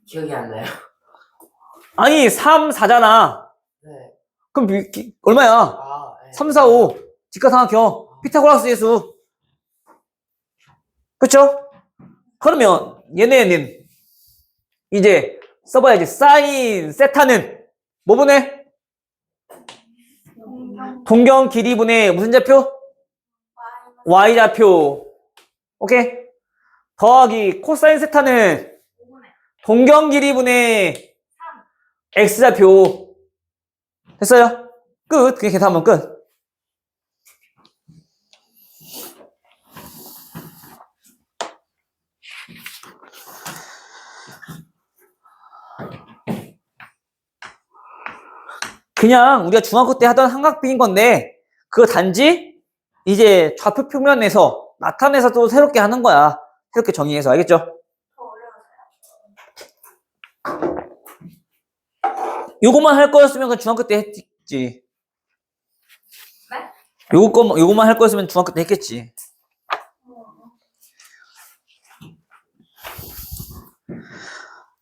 기억이 안 나요. 아니, 3, 4잖아. 네. 그럼 얼마야? 네. 3, 4, 5. 직각삼각형. 피타고라스 예수. 그쵸? 그러면 얘네는 이제 써봐야지. 사인 세타는 뭐분의? 동경 길이분의 무슨 좌표? y좌표. 오케이? 더하기 코사인 세타는 동경 길이분의 x좌표. 됐어요? 끝. 그게 계산하면 끝. 그냥 우리가 중학교 때 하던 삼각비인 건데 그거 단지 이제 좌표 평면에서 나타내서 또 새롭게 하는 거야. 새롭게 정의해서. 알겠죠? 더 어려워서요. 요거만 할 거였으면 그 중학교 때 했지. 네? 요거만 할 거였으면 중학교 때 했겠지.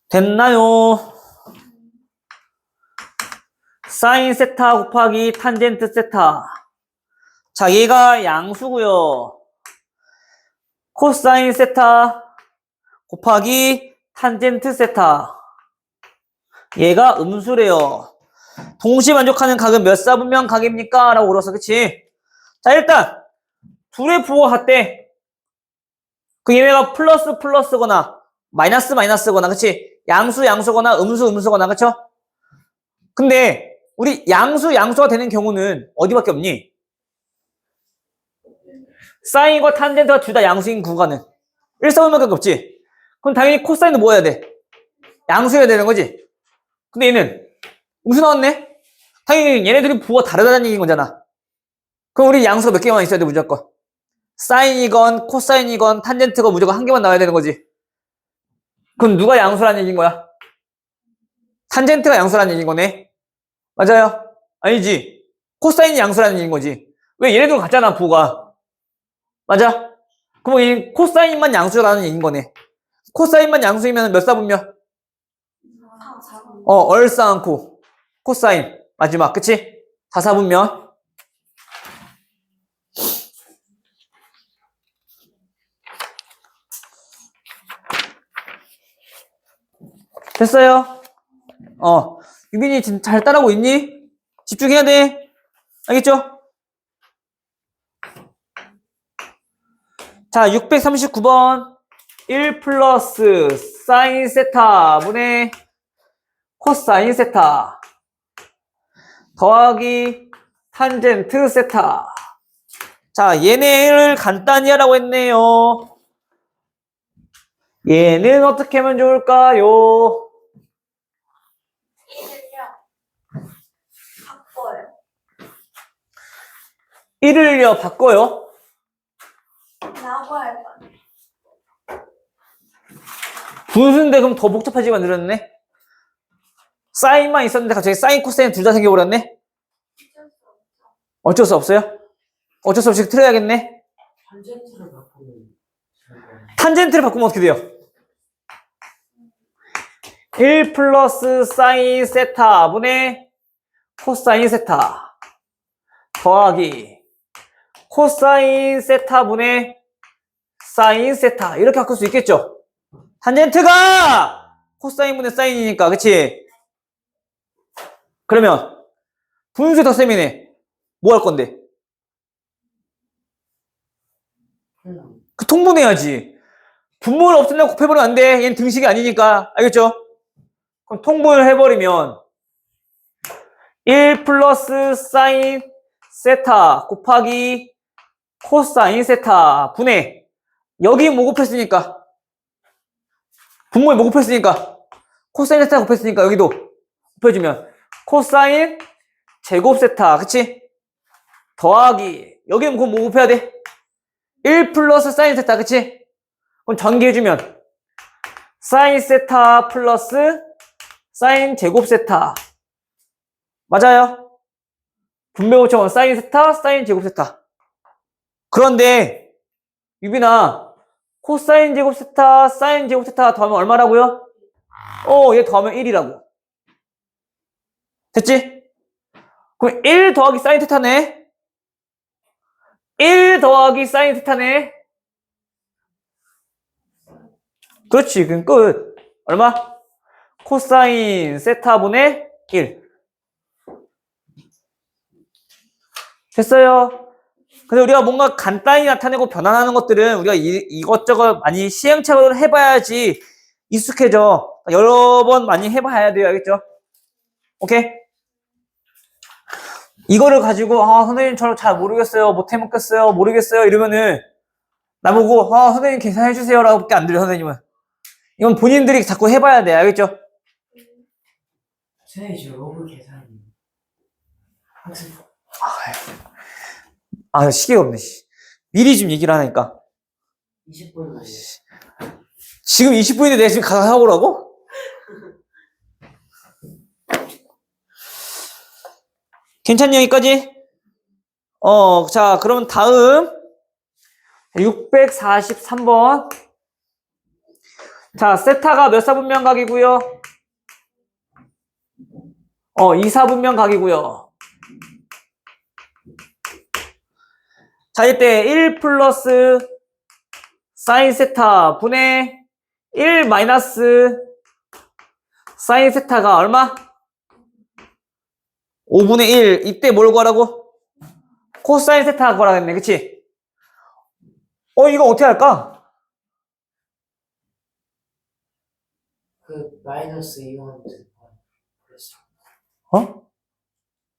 됐나요? 사인 세타 곱하기 탄젠트 세타. 자, 얘가 양수고요. 코사인 세타 곱하기 탄젠트 세타. 얘가 음수래요. 동시 만족하는 각은 몇 사분면 각입니까? 라고 물었어. 그치? 자, 일단 둘의 부호가 같대. 그 얘네가 플러스 플러스거나 마이너스 마이너스거나 그치? 양수 양수거나 음수 음수거나 그쵸? 근데 우리 양수 양수가 되는 경우는 어디밖에 없니? 사인과 탄젠트가 둘 다 양수인 구간은 1사분면밖에 없지. 그럼 당연히 코사인도 뭐 해야 돼? 양수여야 되는 거지. 근데 얘는 음수 나왔네? 당연히 얘네들이 부호가 다르다는 얘기인 거잖아. 그럼 우리 양수가 몇 개만 있어야 돼 무조건. 사인이건 코사인이건 탄젠트가 무조건 한 개만 나와야 되는 거지. 그럼 누가 양수라는 얘기인 거야? 탄젠트가 양수라는 얘기인 거네. 맞아요? 아니지. 코사인이 양수라는 얘기인 거지. 왜 얘네들은 같잖아 부호가. 맞아? 그럼 이 코사인만 양수라는 얘기인 거네. 코사인만 양수이면 몇 사분면? 얼싸안고 코사인 마지막 그치? 4사분면. 됐어요? 유빈이 지금 잘 따라오고 있니? 집중해야 돼. 알겠죠? 자, 639번 1 플러스 사인 세타 분의 코사인 세타 더하기 탄젠트 세타. 자, 얘네를 간단히 하라고 했네요. 얘는 어떻게 하면 좋을까요? 1을요. 바꿔요. 1을요 바꿔요. 라고 할 뻔. 분수인데 그럼 더 복잡하게 만들었네. 사인만 있었는데 갑자기 사인 코사인 둘 다 생겨버렸네. 어쩔 수 없어요? 어쩔 수 없이 틀어야겠네. 탄젠트를 바꾸면 탄젠트를 바꾸면 어떻게 돼요? 1 플러스 사인 세타 분의 코사인 세타 더하기 코사인 세타 분의 사인 세타 이렇게 바꿀 수 있겠죠? 탄젠트가 코사인 분의 사인이니까 그치? 그러면 분수 덧셈이네. 뭐 할 건데? 그 통분해야지. 분모를 없앤다고 곱해버리면 안 돼. 얘는 등식이 아니니까. 알겠죠? 그럼 통분을 해버리면 1 플러스 사인 세타 곱하기 코사인 세타 분의 여기 뭐 곱했으니까 분모에 뭐 곱했으니까 코사인 세타 곱했으니까 여기도 곱해주면 코사인 제곱 세타 그치? 더하기 여기는 그럼 뭐 곱해야 돼? 1 플러스 사인 세타 그치? 그럼 전개해주면 사인 세타 플러스 사인 제곱 세타 맞아요? 분배 고청은 사인 세타 사인 제곱 세타. 그런데 유빈아 코사인 제곱 세타 사인 제곱 세타 더하면 얼마라고요? 얘 더하면 1이라고. 됐지? 그럼 1 더하기 사인 세타네. 1 더하기 사인 세타네. 그렇지. 그럼 끝. 얼마? 코사인 세타분의 1. 됐어요. 근데 우리가 뭔가 간단히 나타내고 변환하는 것들은 우리가 이것저것 많이 시행착오를 해봐야지 익숙해져. 여러 번 많이 해봐야 돼요. 알겠죠? 오케이? 이거를 가지고 선생님 저 잘 모르겠어요. 못 해먹겠어요. 모르겠어요. 이러면은 나보고 선생님 계산해주세요 라고 밖에 안 들려 선생님은. 이건 본인들이 자꾸 해봐야 돼. 알겠죠? 선생님 저 로브 계산이 항상 시계가 없네. 미리 좀 얘기를 하니까. 20분 만에 지금 20분인데 내가 지금 가서 하고 오라고? 괜찮니 여기까지? 자 그러면 다음 643번. 자 세타가 몇 사분면 각이고요? 2사분면 각이고요. 자 이때 1 플러스 사인 세타 분의 1 마이너스 사인 세타가 얼마? 5분의 1. 이때 뭘 구하라고? 코사인 세타 구하라 했네. 그치? 이거 어떻게 할까? 그 마이너스 2원 그랬어. 어?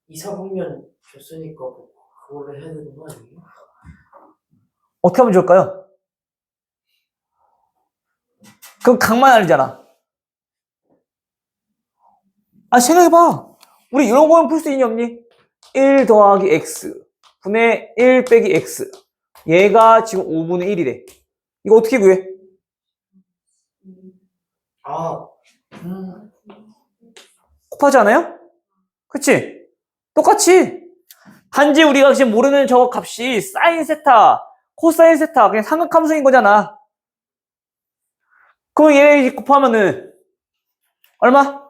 이사분면 줬으니까 그걸로 해야 되는 거 아니에요? 어떻게 하면 좋을까요? 그럼 각만 알잖아. 생각해봐. 우리 이런 거는 풀 수 있니 없니? 1 더하기 x 분의 1 빼기 x. 얘가 지금 5분의 1이래. 이거 어떻게 구해? 아, 곱하지 않아요? 그치? 똑같이. 단지 우리가 지금 모르는 저 값이 사인 세타, 코사인 세타, 그냥 삼각함수인 거잖아. 그럼 얘 곱하면은 얼마?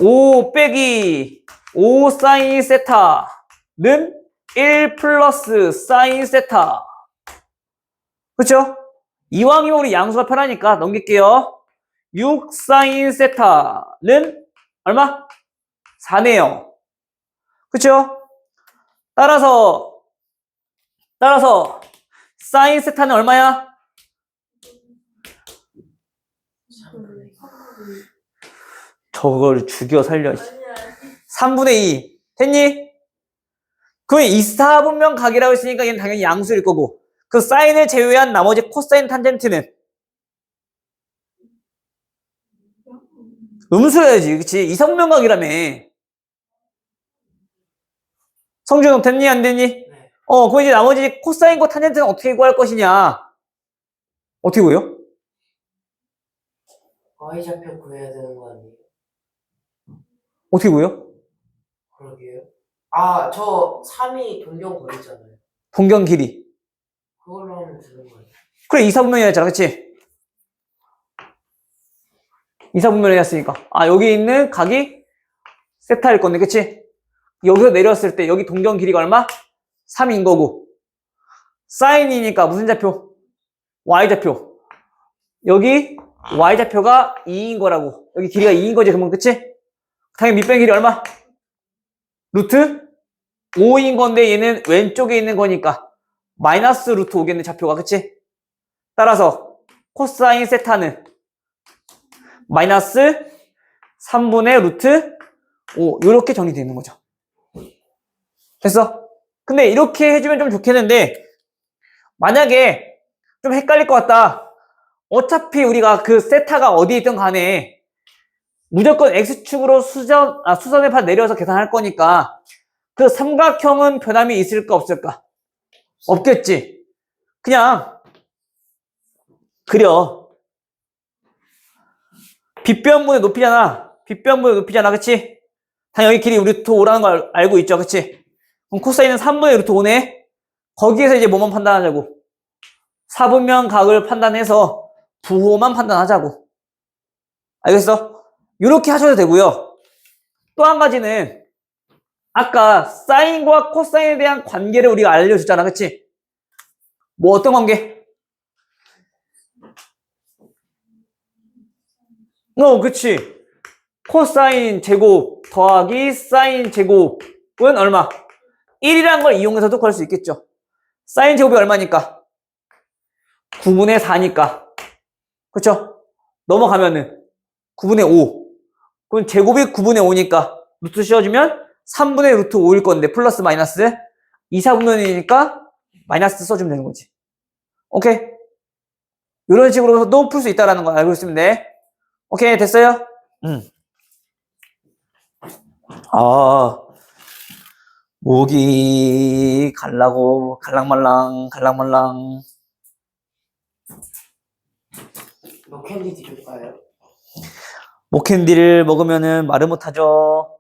5 빼기 5 사인 세타는 1 플러스 사인 세타. 그쵸? 이왕이면 우리 양수가 편하니까 넘길게요. 6 사인 세타는 얼마? 4네요. 그쵸? 따라서 사인 세타는 얼마야? 저걸 죽여 살려. 아니야. 3분의 2. 됐니? 그럼 이사분면 각이라고 했으니까 얘는 당연히 양수일 거고. 그 사인을 제외한 나머지 코사인 탄젠트는 음수여야지. 그치? 이사분면 각이라며. 성준호 됐니? 안 됐니? 네. 그럼 이제 나머지 코사인과 탄젠트는 어떻게 구할 것이냐? 어떻게 구해요? Y좌표 구해야 되는 거 아니에요? 어떻게 구해요? 그러게요. 아, 저 3이 동경거리잖아요. 동경 길이. 그걸로 하면 되는 거 아니에요? 그래, 이사분면이었잖아. 그치? 이사분면이었으니까. 여기 있는 각이 세타일 건데, 그치? 여기서 내렸을 때 여기 동경 길이가 얼마? 3인 거고. 사인이니까 무슨 좌표? Y좌표. 여기 Y좌표가 2인 거라고. 여기 길이가 2인 거지, 그러면, 그치? 당연히 밑변 길이 얼마? 루트 5인 건데 얘는 왼쪽에 있는 거니까 마이너스 루트 5겠네, 좌표가. 그치? 따라서 코사인 세타는 마이너스 3분의 루트 5 이렇게 정리되는 거죠. 됐어? 근데 이렇게 해주면 좀 좋겠는데 만약에 좀 헷갈릴 것 같다. 어차피 우리가 그 세타가 어디에 있든 간에 무조건 X축으로 수선의 판 내려서 계산할 거니까 그 삼각형은 변함이 있을까 없을까? 없겠지. 그냥 그려. 빗변분의 높이잖아. 빗변분의 높이잖아. 그치? 당연히 여기 길이 루트 5라는 걸 알고 있죠. 그치? 그럼 코사인은 3분의 루트 5네. 거기에서 이제 뭐만 판단하자고? 사분면 각을 판단해서 부호만 판단하자고. 알겠어? 이렇게 하셔도 되고요. 또 한 가지는 아까 사인과 코사인에 대한 관계를 우리가 알려줬잖아. 그치? 뭐 어떤 관계? 그치. 코사인 제곱 더하기 사인 제곱은 얼마? 1이라는 걸 이용해서도 구할 수 있겠죠. 사인 제곱이 얼마니까? 9분의 4니까. 그쵸? 넘어가면은 9분의 5. 그럼 제곱이 9분의 5니까 루트 씌워주면 3분의 루트 5일 건데 플러스 마이너스 2, 4분면이니까 마이너스 써주면 되는 거지. 오케이? 이런 식으로도 풀 수 있다는 거 알고 있으면 돼. 오케이, 됐어요? 목이 갈라고 갈랑말랑 뭐 캔디 드릴까요? 목캔디를 먹으면은 말을 못하죠.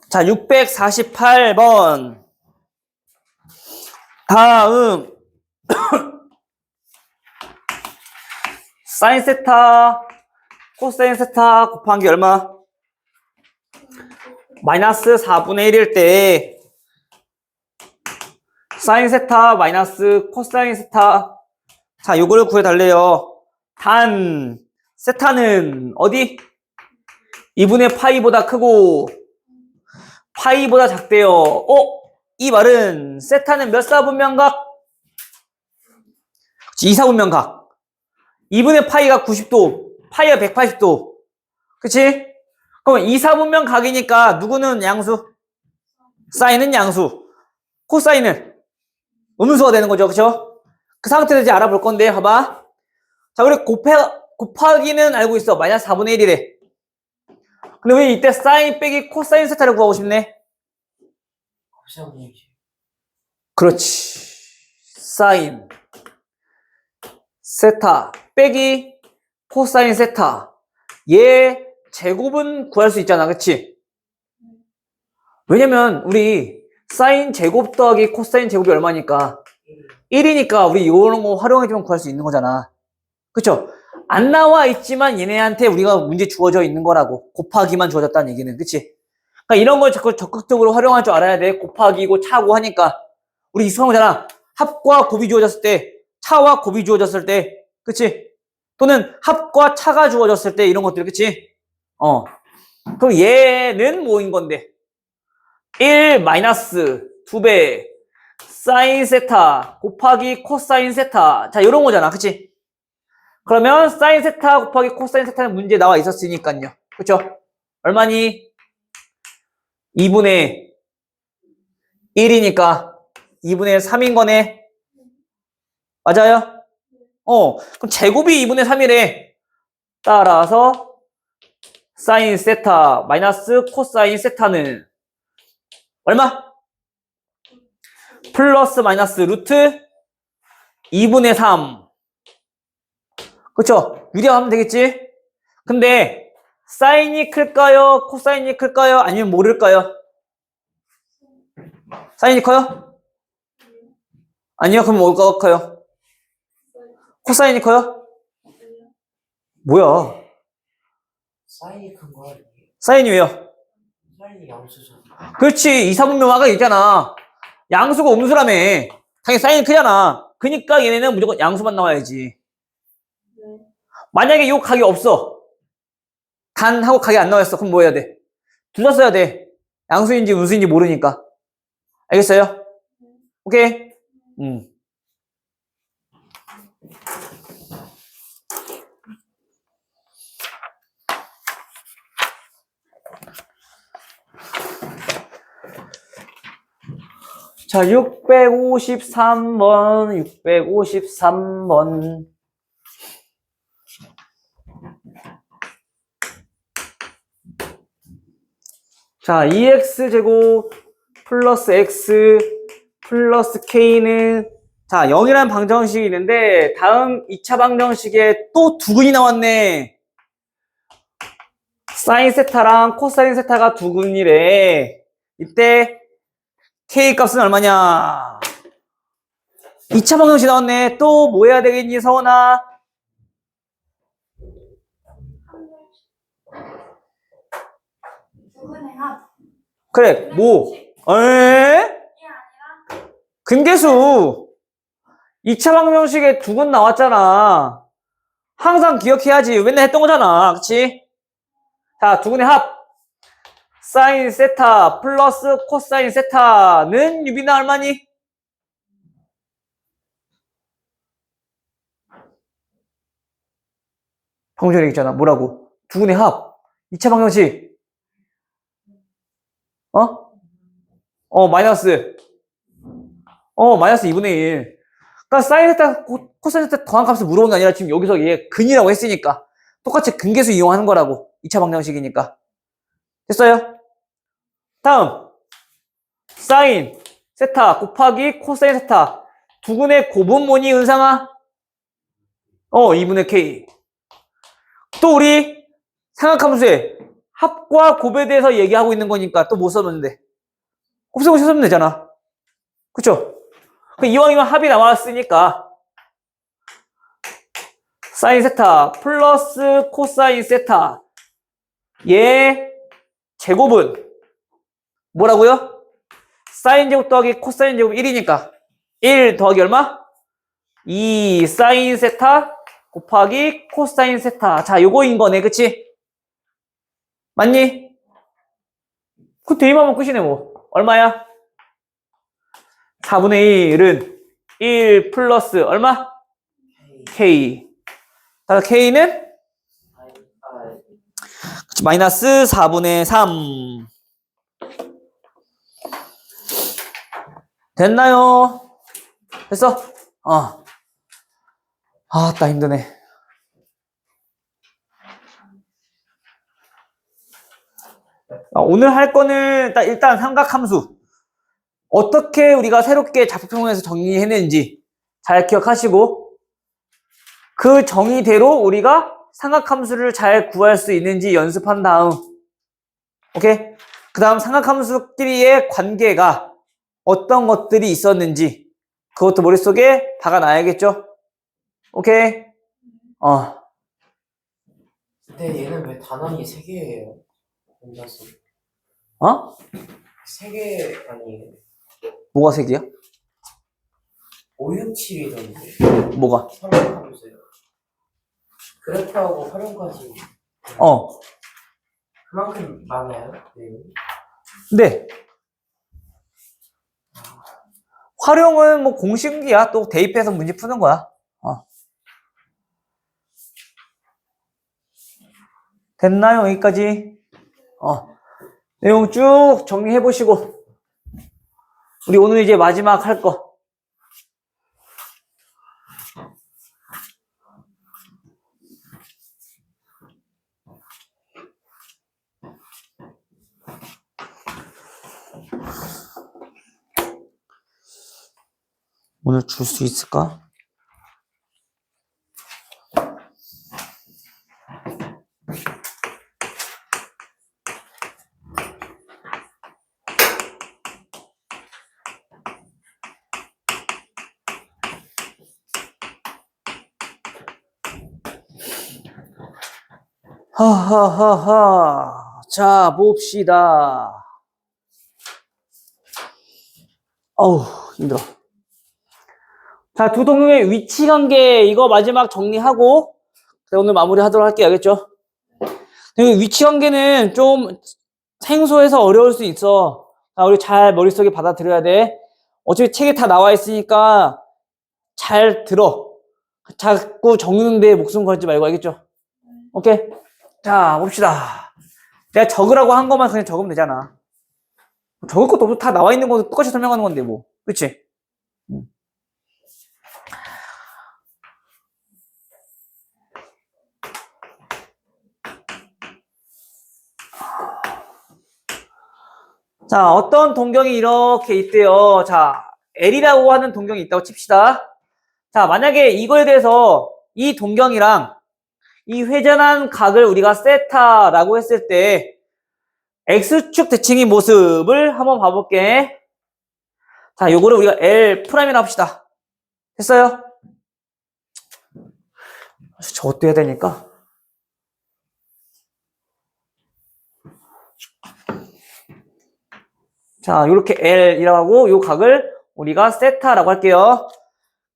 자, 648번. 다음 사인 세타 코사인 세타 곱한 게 얼마? 마이너스 4분의 1일 때 사인 세타 마이너스 코사인 세타. 자, 요거를 구해달래요. 단 세타는 어디? 2분의 파이보다 크고 파이보다 작대요. 이 말은 세타는 몇 사분면각? 2사분면각. 2분의 파이가 90도, 파이가 180도. 그치? 그럼 2사분면각이니까 누구는 양수? 사인은 양수. 코사인은 음수가 되는 거죠. 그쵸? 그 상태에서 이제 알아볼 건데, 봐봐. 자, 우리 곱하기는 알고 있어. 마이너스 4분의 1이래. 근데 우리 이때 사인 빼기 코사인 세타를 구하고 싶네. 그렇지. 사인 세타 빼기 코사인 세타. 얘 제곱은 구할 수 있잖아. 그치? 왜냐면 우리 사인 제곱 더하기 코사인 제곱이 얼마니까? 1이니까 우리 이런 거 활용해주면 구할 수 있는 거잖아. 그쵸? 안 나와 있지만 얘네한테 우리가 문제 주어져 있는 거라고. 곱하기만 주어졌다는 얘기는. 그치? 그러니까 이런 걸 자꾸 적극적으로 활용할 줄 알아야 돼. 곱하기고 차고 하니까. 우리 익숙한 거잖아. 합과 곱이 주어졌을 때, 차와 곱이 주어졌을 때. 그치? 또는 합과 차가 주어졌을 때 이런 것들. 그치? 그럼 얘는 뭐인 건데? 1 마이너스 2배 사인 세타 곱하기 코사인 세타. 자, 이런 거잖아. 그치? 그러면 사인 세타 곱하기 코사인 세타는 문제에 나와 있었으니까요. 그쵸? 얼마니? 2분의 1이니까 2분의 3인 거네. 맞아요? 그럼 제곱이 2분의 3이래. 따라서 사인 세타 마이너스 코사인 세타는 얼마? 플러스 마이너스 루트 2분의 3. 그쵸? 유리하면 되겠지? 근데 사인이 클까요? 코사인이 클까요? 아니면 모를까요? 사인이 커요? 아니요. 그럼 뭐가 커요? 코사인이 커요? 뭐야? 사인이 큰 거 아니에요? 사인이 왜요? 사인이 양수잖아. 그렇지. 2사분면화가 있잖아. 양수가 음수라며. 당연히 사인이 크잖아. 그니까 얘네는 무조건 양수만 나와야지. 만약에 요 각이 없어. 단 하고 각이 안 나왔어. 그럼 뭐 해야 돼? 둘 다 써야 돼. 양수인지 음수인지 모르니까. 알겠어요? 오케이? 자, 653번, 653번. 자, 2x제곱 플러스 x 플러스 k는 자, 0이라는 방정식이 있는데 다음 2차 방정식에 또 두근이 나왔네. 사인 세타랑 코사인 세타가 두근이래. 이때 k 값은 얼마냐? 2차 방정식 나왔네. 또 뭐 해야 되겠니, 서원아? 두근의 합. 그래, 뭐? 이 에? 아니라 근계수. 2차 방정식에 두근 나왔잖아. 항상 기억해야지. 맨날 했던 거잖아. 그치? 자, 두근의 합. 사인 세타 플러스 코사인 세타는 유비나 얼마니? 방금 전에 얘기했잖아. 뭐라고? 두근의 합. 2차 방정식. 마이너스. 마이너스 2분의 1. 그러니까 사인 세타, 코사인 세타 더한 값을 물어본 게 아니라 지금 여기서 얘 근이라고 했으니까 똑같이 근계수 이용하는 거라고. 2차 방정식이니까. 됐어요? 다음. 사인 세타 곱하기 코사인 세타. 두근의 곱은 뭐니, 은상아? 2분의 k. 또 우리 삼각함수에 합과 곱에 대해서 얘기하고 있는 거니까 또 뭐 썼는데? 곱셈을 쓰면 되잖아. 그쵸? 이왕이면 합이 나왔으니까 사인 세타 플러스 코사인 세타 얘 제곱은 뭐라고요? 사인 제곱 더하기 코사인 제곱 1이니까 1 더하기 얼마? 2 사인 세타 곱하기 코사인 세타. 자, 요거인 거네, 그치? 맞니? 그 대입하면 끝이네, 뭐. 얼마야? 4분의 1은 1 플러스 얼마? K. 따라 K는? 그치, 마이너스 4분의 3. 됐나요? 됐어? 나 힘드네. 오늘 할 거는 일단 삼각함수. 어떻게 우리가 새롭게 좌표평면에서 정리했는지 잘 기억하시고, 그 정의대로 우리가 삼각함수를 잘 구할 수 있는지 연습한 다음, 오케이? 그 다음 삼각함수끼리의 관계가 어떤 것들이 있었는지 그것도 머릿속에 박아놔야겠죠? 오케이? 근데 얘는 왜 단원이 3개예요? 혼자서 어? 3개 아니에요? 뭐가 색이야? 5, 6, 7이던데 뭐가? 설명해주세요. 그래프하고 활용까지 그만큼 많아요? 내용이? 네. 활용은 뭐 공식이야. 또 대입해서 문제 푸는 거야. 됐나요? 여기까지? 내용 쭉 정리해 보시고, 우리 오늘 이제 마지막 할 거. 오늘 줄 수 있을까? 하하하하. 자, 봅시다. 어우, 힘들어. 자, 두 동력의 위치 관계, 이거 마지막 정리하고, 오늘 마무리 하도록 할게요. 알겠죠? 위치 관계는 좀 생소해서 어려울 수 있어. 우리 잘 머릿속에 받아들여야 돼. 어차피 책에 다 나와 있으니까 잘 들어. 자꾸 적는데 목숨 걸지 말고, 알겠죠? 오케이? 자, 봅시다. 내가 적으라고 한 것만 그냥 적으면 되잖아. 적을 것도 없어. 다 나와 있는 거 똑같이 설명하는 건데, 뭐. 그치? 자, 어떤 동경이 이렇게 있대요. 자, L이라고 하는 동경이 있다고 칩시다. 자, 만약에 이거에 대해서 이 동경이랑 이 회전한 각을 우리가 세타라고 했을 때 X축 대칭의 모습을 한번 봐볼게. 자, 요거를 우리가 L'이라 합시다. 됐어요? 저 어떻게 해야 되니까? 자, 요렇게 L이라고 하고 요 각을 우리가 세타라고 할게요.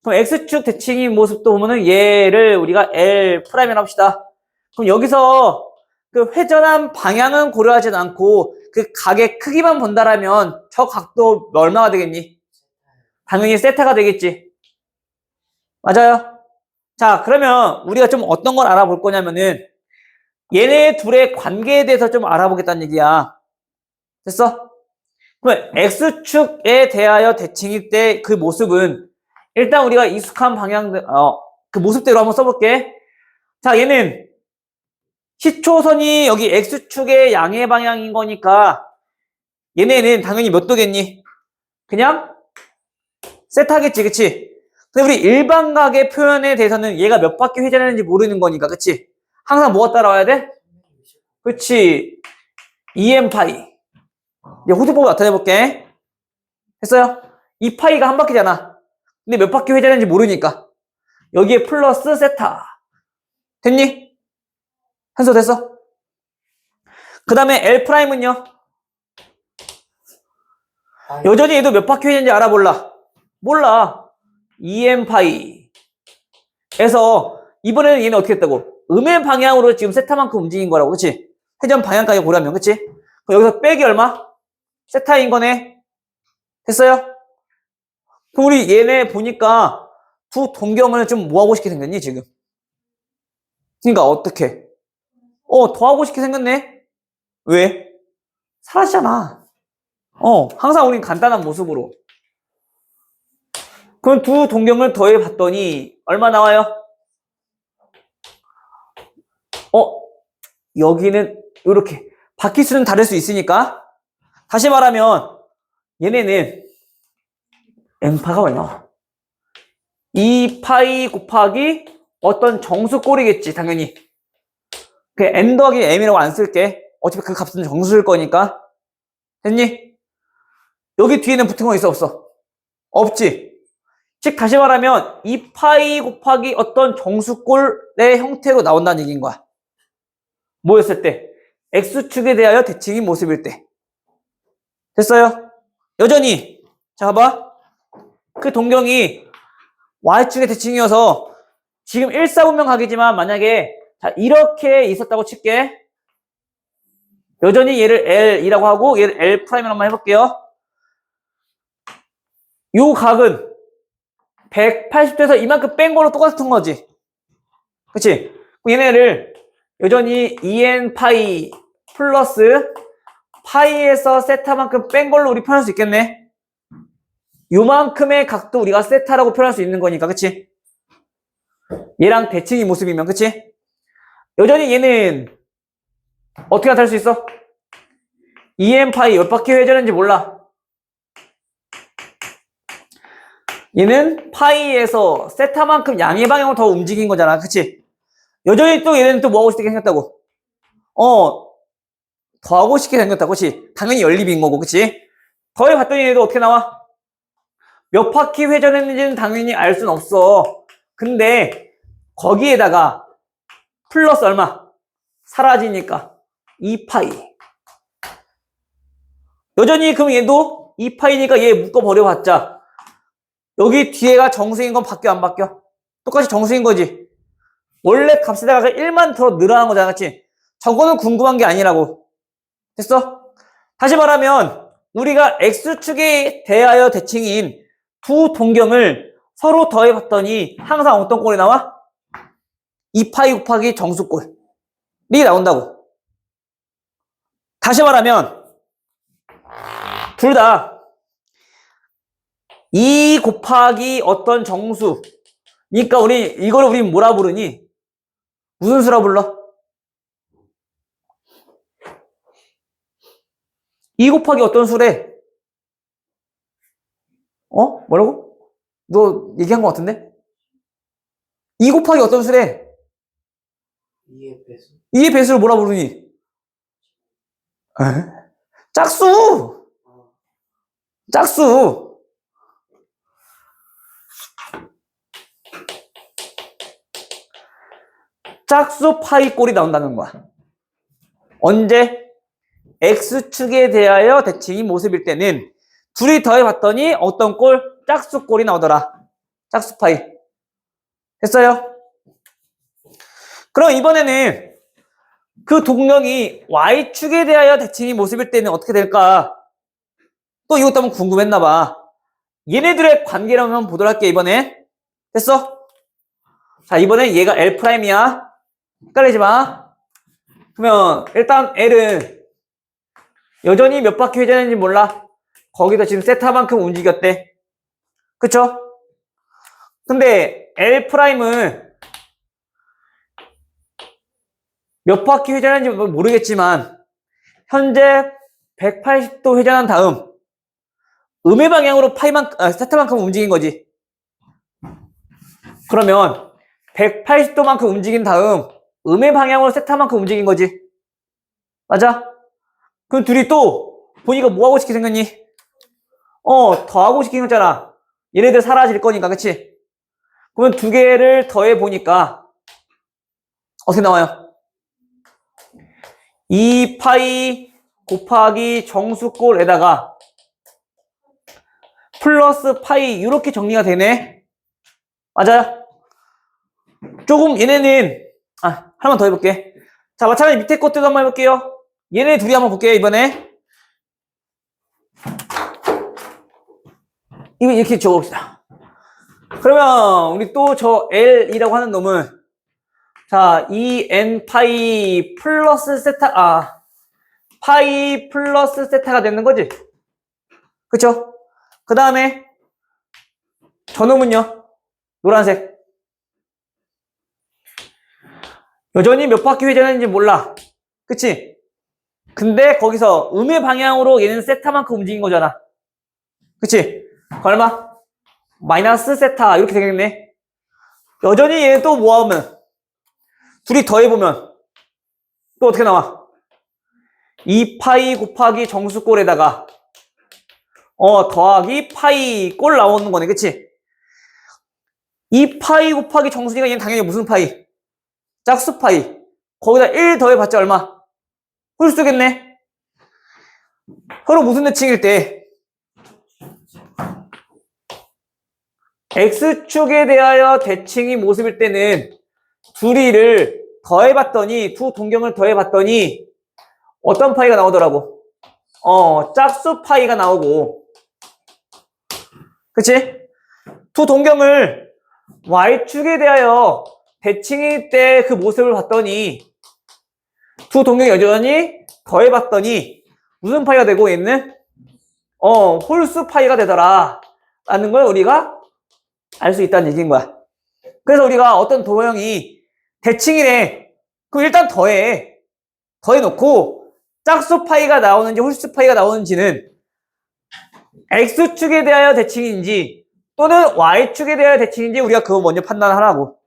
그럼 X축 대칭의 모습도 보면은 얘를 우리가 L'이라 합시다. 그럼 여기서 그 회전한 방향은 고려하지 않고 그 각의 크기만 본다라면 저 각도 얼마가 되겠니? 당연히 세타가 되겠지. 맞아요? 자, 그러면 우리가 좀 어떤 걸 알아볼 거냐면은 얘네 둘의 관계에 대해서 좀 알아보겠다는 얘기야. 됐어? 그러면 X축에 대하여 대칭일 때 그 모습은 일단 우리가 익숙한 방향, 그 모습대로 한번 써볼게. 자, 얘는 시초선이 여기 X축의 양의 방향인 거니까 얘네는 당연히 몇 도겠니? 그냥 세타겠지, 그치? 근데 우리 일반각의 표현에 대해서는 얘가 몇 바퀴 회전하는지 모르는 거니까, 그치? 항상 뭐가 따라와야 돼? 그치? EM 파이. 이제 호두법을 나타내볼게. 했어요? 이 파이가 한 바퀴잖아. 근데 몇 바퀴 회전하는지 모르니까. 여기에 플러스 세타. 됐니? 현서 됐어? 그 다음에 L'은요? 여전히 얘도 몇 바퀴 회전인지 알아, 몰라? 몰라. 2n 파이. 에서 이번에는 얘는 어떻게 했다고? 음의 방향으로 지금 세타만큼 움직인 거라고, 그치? 회전 방향까지 고려하면, 그치? 그럼 여기서 빼기 얼마? 세타인 거네. 됐어요? 그럼 우리 얘네 보니까 두 동경을 좀 뭐하고 싶게 생겼니, 지금? 그러니까 어떻게? 더하고 싶게 생겼네? 왜? 사라지잖아. 항상 우린 간단한 모습으로. 그럼 두 동경을 더해 봤더니 얼마 나와요? 여기는 이렇게 바퀴 수는 다를 수 있으니까 다시 말하면 얘네는 n파가 얼마? 2파이 곱하기 어떤 정수꼴이겠지, 당연히. 그 n 더하기 m이라고 안 쓸게. 어차피 그 값은 정수일 거니까. 됐니? 여기 뒤에는 붙은 거 있어, 없어? 없지. 즉 다시 말하면 2파이 곱하기 어떤 정수꼴의 형태로 나온다는 얘기인 거야. 뭐였을 때? x축에 대하여 대칭인 모습일 때. 됐어요? 여전히 자 봐봐. 그 동경이 y축의 대칭이어서 지금 1사분면 각이지만 만약에 자 이렇게 있었다고 칠게. 여전히 얘를 L이라고 하고 얘를 L'이라고 한번 해볼게요. 요 각은 180도에서 이만큼 뺀 거로 똑같은 거지. 그치? 얘네를 여전히 2n 파이 플러스 파이에서 세타만큼 뺀 걸로 우리 표현할 수 있겠네. 요만큼의 각도 우리가 세타라고 표현할 수 있는 거니까, 그치? 얘랑 대칭이 모습이면, 그치? 여전히 얘는 어떻게 나타낼 수 있어? 2n 파이 몇 바퀴 회전했는지 몰라. 얘는 파이에서 세타만큼 양의 방향으로 더 움직인 거잖아, 그치? 여전히 또 얘는 또 뭐하고 싶게 생겼다고? 더하고 싶게 생겼다고, 그치? 당연히 연립인 거고, 그치? 더해봤더니 얘도 어떻게 나와? 몇 바퀴 회전했는지는 당연히 알 순 없어. 근데 거기에다가 플러스 얼마? 사라지니까 2파이. 여전히 그럼 얘도 2파이니까 얘 묶어버려봤자 여기 뒤에가 정수인 건 바뀌어 안 바뀌어? 똑같이 정수인 거지. 원래 값에다가 1만 더 늘어난 거잖아, 그치? 저거는 궁금한 게 아니라고. 됐어? 다시 말하면 우리가 x축에 대하여 대칭인 두 동경을 서로 더해봤더니 항상 어떤 꼴이 나와? 2파이 곱하기 정수꼴이 나온다고. 다시 말하면 둘 다 2 곱하기 어떤 정수. 그러니까 이걸 우리 뭐라 부르니? 무슨 수라 불러? 2 곱하기 어떤 수래? 뭐라고? 너 얘기한 것 같은데? 2 곱하기 어떤 수래? 2의 배수. 2의 배수를 뭐라 부르니? 짝수! 짝수! 짝수 파이 꼴이 나온다는 거야. 언제? X축에 대하여 대칭이 모습일 때는 둘이 더해봤더니 어떤 꼴? 짝수 꼴이 나오더라. 짝수 파이. 됐어요? 그럼 이번에는 그 동경이 Y축에 대하여 대칭이 모습일 때는 어떻게 될까? 또 이것도 한번 궁금했나봐. 얘네들의 관계를 한번 보도록 할게, 이번에. 됐어? 자, 이번엔 얘가 L'이야. 헷갈리지 마. 그러면 일단 L은 여전히 몇 바퀴 회전했는지 몰라. 거기서 지금 세타만큼 움직였대. 그쵸? 근데 L'은 몇 바퀴 회전했는지 모르겠지만 현재 180도 회전한 다음 음의 방향으로 세타만큼 움직인 거지. 그러면 180도만큼 움직인 다음 음의 방향으로 세타만큼 움직인 거지. 맞아? 그럼 둘이 또 보니까 뭐하고 싶게 생겼니? 더하고 싶게 생겼잖아. 얘네들 사라질 거니까, 그치? 그러면 두 개를 더해 보니까 어떻게 나와요? 2파이 곱하기 정수꼴에다가 플러스 파이 이렇게 정리가 되네. 맞아요? 조금 얘네는 하나만 더 해볼게. 자, 마찬가지 밑에 것들도 한번 해볼게요. 얘네 둘이 한번 볼게요. 이번에 이거 이렇게 적어봅시다. 그러면 우리 또 저 L이라고 하는 놈은 자, 2n 파이 플러스 세타 파이 플러스 세타가 되는 거지. 그쵸? 그 다음에 저놈은요, 노란색. 여전히 몇 바퀴 회전하는지 몰라. 그치? 근데 거기서 음의 방향으로 얘는 세타만큼 움직인 거잖아. 그치? 얼마? 마이너스 세타 이렇게 되겠네. 여전히 얘는 또 모아보면 둘이 더해보면 또 어떻게 나와? 2파이 곱하기 정수꼴에다가 더하기 파이 꼴 나오는 거네. 그치? 2파이 곱하기 정수니까 얘는 당연히 무슨 파이? 짝수 파이. 거기다 1 더해봤자 얼마? 홀수겠네. 서로 무슨 대칭일 때 X축에 대하여 대칭이 모습일 때는 둘이를 더해봤더니 두 동경을 더해봤더니 어떤 파이가 나오더라고? 짝수 파이가 나오고, 그치? 두 동경을 Y축에 대하여 대칭일 때 그 모습을 봤더니 두 동경이 여전히 더해봤더니 무슨 파이가 되고 있는? 홀수 파이가 되더라 라는 걸 우리가 알 수 있다는 얘기인 거야. 그래서 우리가 어떤 도형이 대칭이래. 그럼 일단 더해놓고 짝수 파이가 나오는지 홀수 파이가 나오는지는 X축에 대하여 대칭인지 또는 Y축에 대하여 대칭인지 우리가 그거 먼저 판단하라고.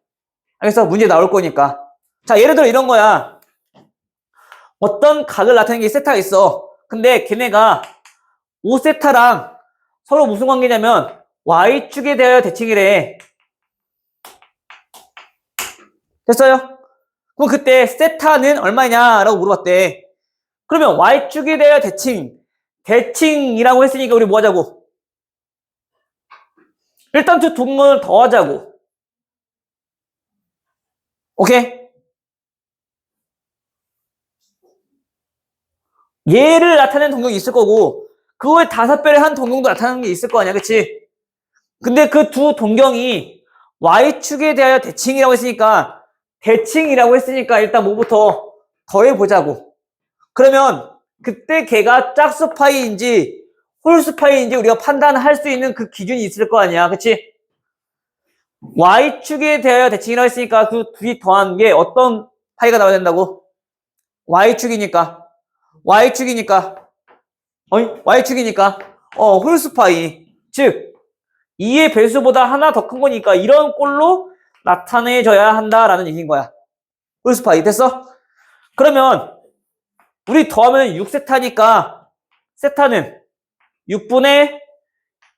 그래서 문제 나올 거니까. 자, 예를 들어 이런 거야. 어떤 각을 나타내는 게 세타가 있어. 근데 걔네가 5세타랑 서로 무슨 관계냐면 Y축에 대하여 대칭이래. 됐어요? 그럼 그때 세타는 얼마냐라고 물어봤대. 그러면 Y축에 대하여 대칭이라고 했으니까 우리 뭐 하자고? 일단 두 동문을 더하자고. 오케이? 얘를 나타내는 동경이 있을 거고 그거에 5배를 한 동경도 나타나는 게 있을 거 아니야. 그치? 근데 그 두 동경이 Y축에 대하여 대칭이라고 했으니까 일단 뭐부터 더해보자고. 그러면 그때 걔가 짝수 파이인지 홀수 파이인지 우리가 판단할 수 있는 그 기준이 있을 거 아니야. 그치? Y축에 대하여 대칭이라고 했으니까 그 둘이 더한 게 어떤 파이가 나와야 된다고? Y축이니까 홀수 파이. 즉 2의 배수보다 하나 더 큰 거니까 이런 꼴로 나타내줘야 한다라는 얘기인 거야. 홀수 파이. 됐어? 그러면 우리 더하면 6세타니까 세타는 6분의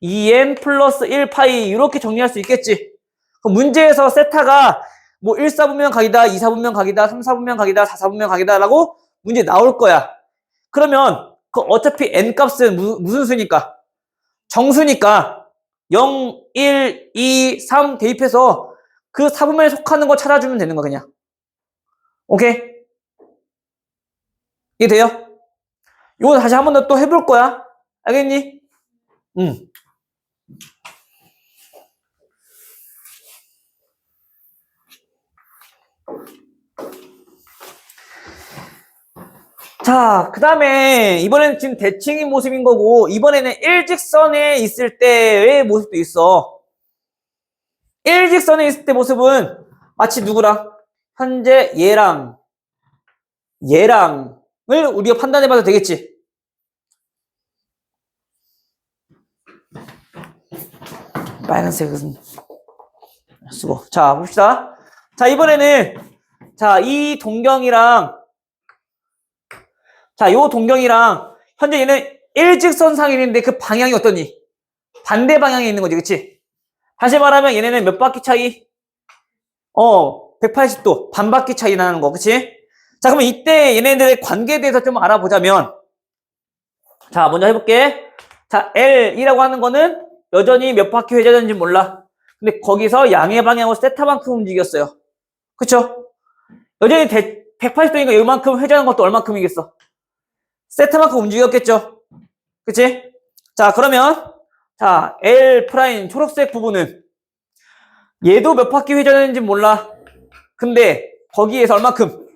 2n 플러스 1파이 이렇게 정리할 수 있겠지. 그럼 문제에서 세타가 뭐 1사분면 각이다, 2사분면 각이다, 3사분면 각이다, 4사분면 각이다 라고 문제 나올 거야. 그러면 그 어차피 n 값은 무슨 수니까? 정수니까 0, 1, 2, 3 대입해서 그 사분면에 속하는 거 찾아주면 되는 거 그냥. 오케이? 이게 돼요? 이거 다시 한 번 더 또 해볼 거야. 알겠니? 자, 그 다음에 이번에는 지금 대칭인 모습인 거고 이번에는 일직선에 있을 때의 모습도 있어. 일직선에 있을 때 모습은 마치 누구랑? 현재 얘랑을 우리가 판단해봐도 되겠지. 빨간색은 쓰고. 자, 봅시다. 자, 이번에는 이 동경이랑 요 동경이랑 현재 얘는 일직선상에 있는데 그 방향이 어떠니? 반대 방향에 있는 거지, 그치? 다시 말하면 얘네는 몇 바퀴 차이? 180도 반바퀴 차이 나는 거, 그치? 자, 그러면 이때 얘네들의 관계에 대해서 좀 알아보자면, 자, 먼저 해볼게. 자, L이라고 하는 거는 여전히 몇 바퀴 회전하는지 몰라. 근데 거기서 양의 방향으로 세타만큼 움직였어요. 그쵸? 여전히 180도니까 이만큼 회전한 것도 얼마큼이겠어? 세타만큼 움직였겠죠? 그치? 자, 그러면, 자, L 프라임 초록색 부분은 얘도 몇 바퀴 회전했는지 몰라. 근데 거기에서 얼마큼?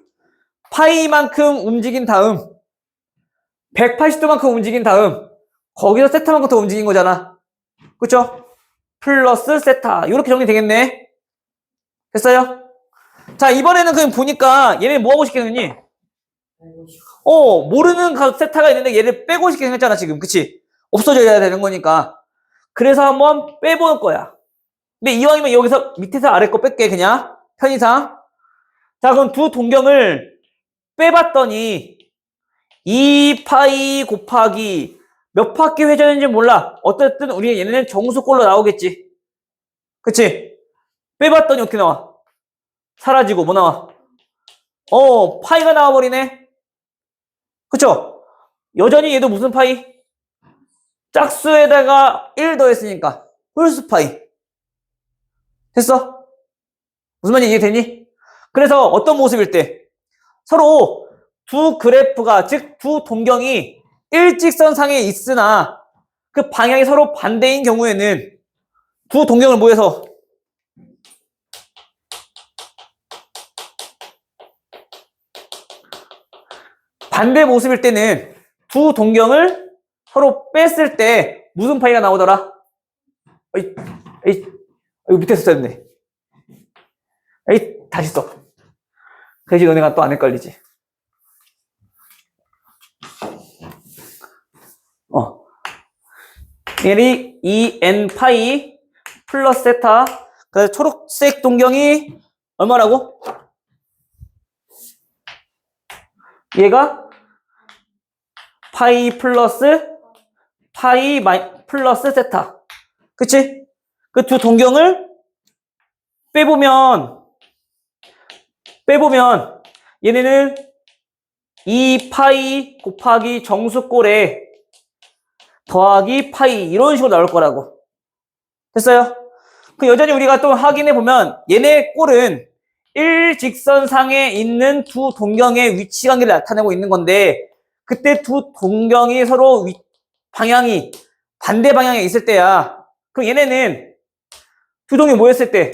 파이만큼 움직인 다음 180도만큼 움직인 다음 거기서 세타만큼 더 움직인 거잖아. 그쵸? 플러스 세타. 이렇게 정리되겠네. 됐어요? 자, 이번에는 그냥 보니까 얘네 뭐 하고 싶게 생겼니? 모르는 세타가 있는데 얘를 빼고 싶게 생겼잖아, 지금. 그치? 없어져야 되는 거니까. 그래서 한번 빼볼 거야. 근데 이왕이면 여기서 밑에서 아래 거 뺄게, 그냥. 편의상. 자, 그럼 두 동경을 빼봤더니 2파이 곱하기 몇 바퀴 회전인지 몰라. 어쨌든 우리 얘네는 정수꼴로 나오겠지. 그치? 빼봤더니 어떻게 나와? 사라지고 뭐 나와? 파이가 나와버리네. 그쵸? 여전히 얘도 무슨 파이? 짝수에다가 1 더했으니까 홀수 파이. 됐어? 무슨 말인지 이해되니? 그래서 어떤 모습일 때 서로 두 그래프가, 즉 두 동경이 일직선상에 있으나 그 방향이 서로 반대인 경우에는 두 동경을 모여서 반대 모습일 때는 두 동경을 서로 뺐을 때 무슨 파이가 나오더라? 이거 밑에서 써야 되네. 다시 써. 그래야지 너네가 또 안 헷갈리지. 얘이 2n 파이 플러스 세타. 그래서 초록색 동경이 얼마라고? 얘가 파이 플러스 파이 플러스 세타. 그치? 그 두 동경을 빼보면 얘네는 2파이 곱하기 정수꼴에 더하기 파이 이런 식으로 나올 거라고. 됐어요? 그 여전히 우리가 또 확인해 보면 얘네 꼴은 일직선상에 있는 두 동경의 위치 관계를 나타내고 있는 건데 그때 두 동경이 서로 방향이 반대 방향에 있을 때야. 그럼 얘네는 두 동경이 모였을 때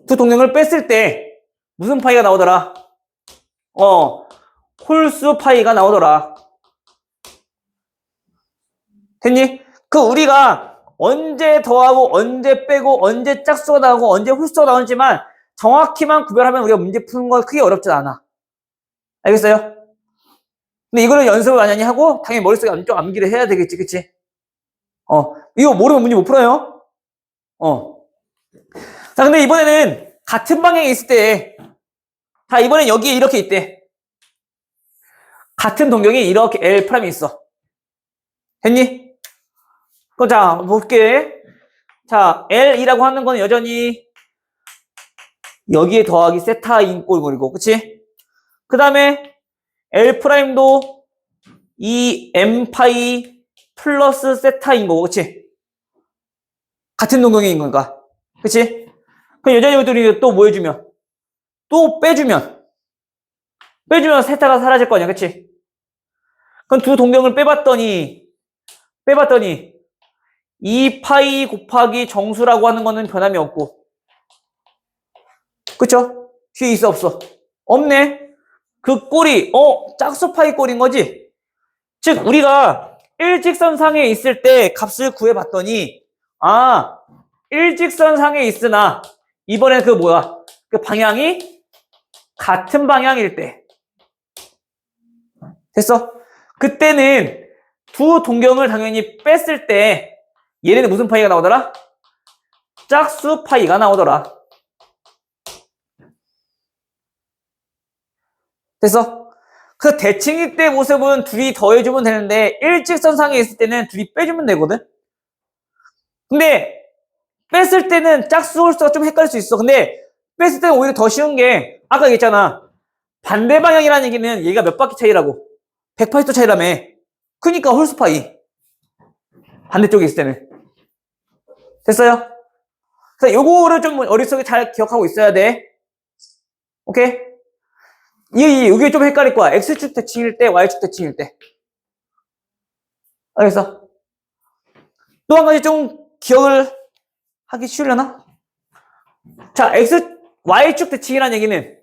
두 동경을 뺐을 때 무슨 파이가 나오더라? 홀수 파이가 나오더라. 됐니? 그 우리가 언제 더하고 언제 빼고 언제 짝수가 나오고 언제 홀수가 나오지만 정확히만 구별하면 우리가 문제 푸는 건 크게 어렵지 않아. 알겠어요? 근데 이거를 연습을 많이 하고 당연히 머릿속에 좀 암기를 해야 되겠지, 그치? 이거 모르면 문제 못 풀어요. 자, 근데 이번에는 같은 방향에 있을 때, 자, 이번엔 여기에 이렇게 있대. 같은 동경이 이렇게 L' 있어. 됐니? 자, 볼게. 자, L이라고 하는 건 여전히 여기에 더하기 세타인 꼴이고, 그치? 그 다음에 L'도 이 M파이 플러스 세타인 거고, 그치? 같은 동경인 거니까. 그치? 그럼 여전히 이것들이 또 뭐 해주면? 또 빼주면 세타가 사라질 거 아니야, 그치? 그럼 두 동경을 빼봤더니 2파이 곱하기 정수라고 하는 거는 변함이 없고, 그쵸? 뒤에 있어, 없어? 없네. 그 꼴이 짝수 파이 꼴인 거지. 즉 우리가 일직선상에 있을 때 값을 구해봤더니 일직선상에 있으나 이번에 그 방향이 같은 방향일 때 됐어? 그때는 두 동경을 당연히 뺐을 때 얘네는 무슨 파이가 나오더라? 짝수 파이가 나오더라. 됐어? 그 대칭일 때 모습은 둘이 더해주면 되는데 일직선상에 있을 때는 둘이 빼주면 되거든? 근데 뺐을 때는 짝수 홀수가 좀 헷갈릴 수 있어. 근데 뺐을 때는 오히려 더 쉬운 게 아까 얘기했잖아. 반대 방향이라는 얘기는 얘가 몇 바퀴 차이라고. 180도 차이라며. 그러니까 홀수파이. 반대쪽에 있을 때는. 됐어요? 그래서 요거를 좀 머릿속에 잘 기억하고 있어야 돼. 오케이? 이게 좀 헷갈릴 거야. X축 대칭일 때, Y축 대칭일 때. 알겠어? 또 한 가지 좀 기억을 하기 쉬우려나? 자, Y축 대칭이라는 얘기는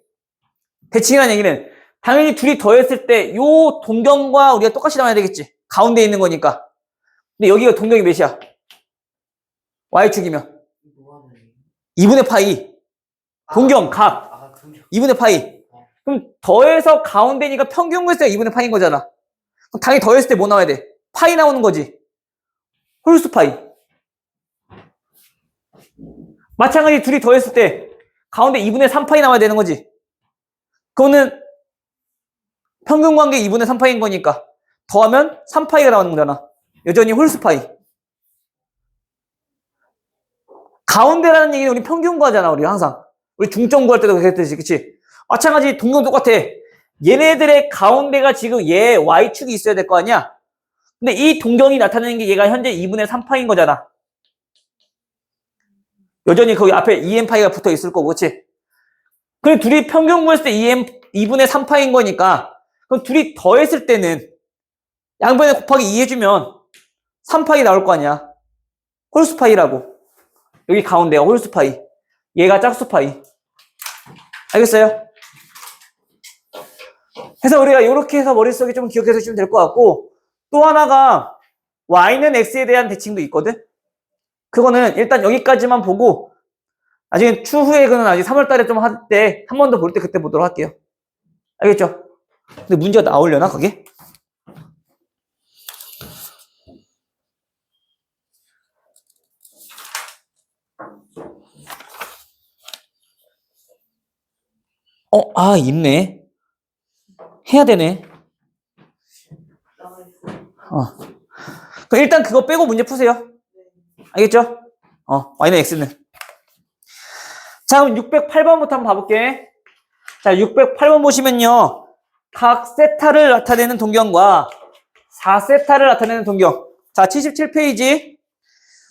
당연히 둘이 더했을 때 요 동경과 우리가 똑같이 나와야 되겠지. 가운데 있는 거니까. 근데 여기가 동경이 몇이야? Y축이면. 뭐하는 2분의 파이. 동경, 각. 동경. 2분의 파이. 그럼 더해서 가운데니까 평균 구했을 때 2분의 파이인 거잖아. 그럼 당연히 더했을 때 뭐 나와야 돼? 파이 나오는 거지. 홀수 파이. 마찬가지 둘이 더했을 때 가운데 2분의 3파이 나와야 되는 거지. 그거는 평균 관계 2분의 3파이인 거니까 더하면 3파이가 나오는 거잖아. 여전히 홀수 파이. 가운데라는 얘기는 우리 평균 구하잖아. 우리 항상. 우리 중점 구할 때도 그랬듯이. 그치? 마찬가지 동경 똑같아. 얘네들의 가운데가 지금 얘 Y축이 있어야 될 거 아니야? 근데 이 동경이 나타내는 게 얘가 현재 2분의 3파인 거잖아. 여전히 거기 앞에 2n파이가 붙어 있을 거고, 그치? 그럼 둘이 평균 구했을 때 2분의 3파인 거니까, 그럼 둘이 더했을 때는 양변에 곱하기 2 해주면 3파이 나올 거 아니야. 홀수파이라고. 여기 가운데가 홀수파이. 얘가 짝수파이. 알겠어요? 그래서 우리가 이렇게 해서 머릿속에 좀 기억해서 주시면 될 것 같고, 또 하나가 y는 x에 대한 대칭도 있거든? 그거는 일단 여기까지만 보고 나중에 추후에 그는 아직 3월 달에 좀 할 때 한 번 더 볼 때 그때 보도록 할게요. 알겠죠? 근데 문제가 나오려나 그게? 있네. 해야 되네. 그럼 일단 그거 빼고 문제 푸세요. 알겠죠? y는 x는. 자, 그럼 608번부터 한번 봐볼게. 자, 608번 보시면요. 각 세타를 나타내는 동경과 4세타를 나타내는 동경. 자, 77페이지.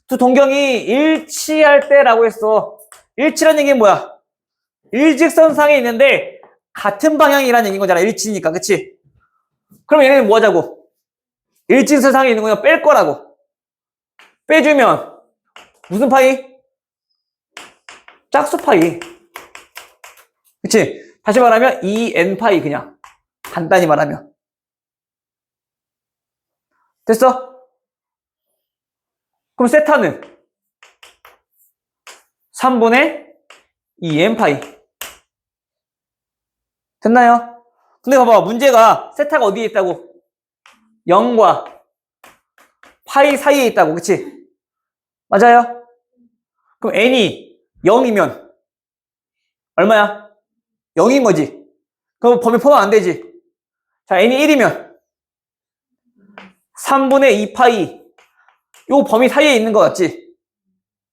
두 동경이 일치할 때라고 했어. 일치라는 얘기는 뭐야? 일직선상에 있는데 같은 방향이라는 얘기인 거잖아. 일치니까. 그치? 그럼 얘네는 뭐 하자고? 일직선상에 있는 거냐? 뺄 거라고. 빼주면 무슨 파이? 짝수파이. 그치? 다시 말하면 2n파이 그냥. 간단히 말하면. 됐어? 그럼 세타는 3분의 2n파이. 됐나요? 근데 봐봐. 문제가 세타가 어디에 있다고? 0과 파이 사이에 있다고. 그치? 맞아요? 그럼 n이 0이면 얼마야? 0인 거지. 그럼 범위 포함 안 되지. 자, n이 1이면 3분의 2파이. 요 범위 사이에 있는 거 같지?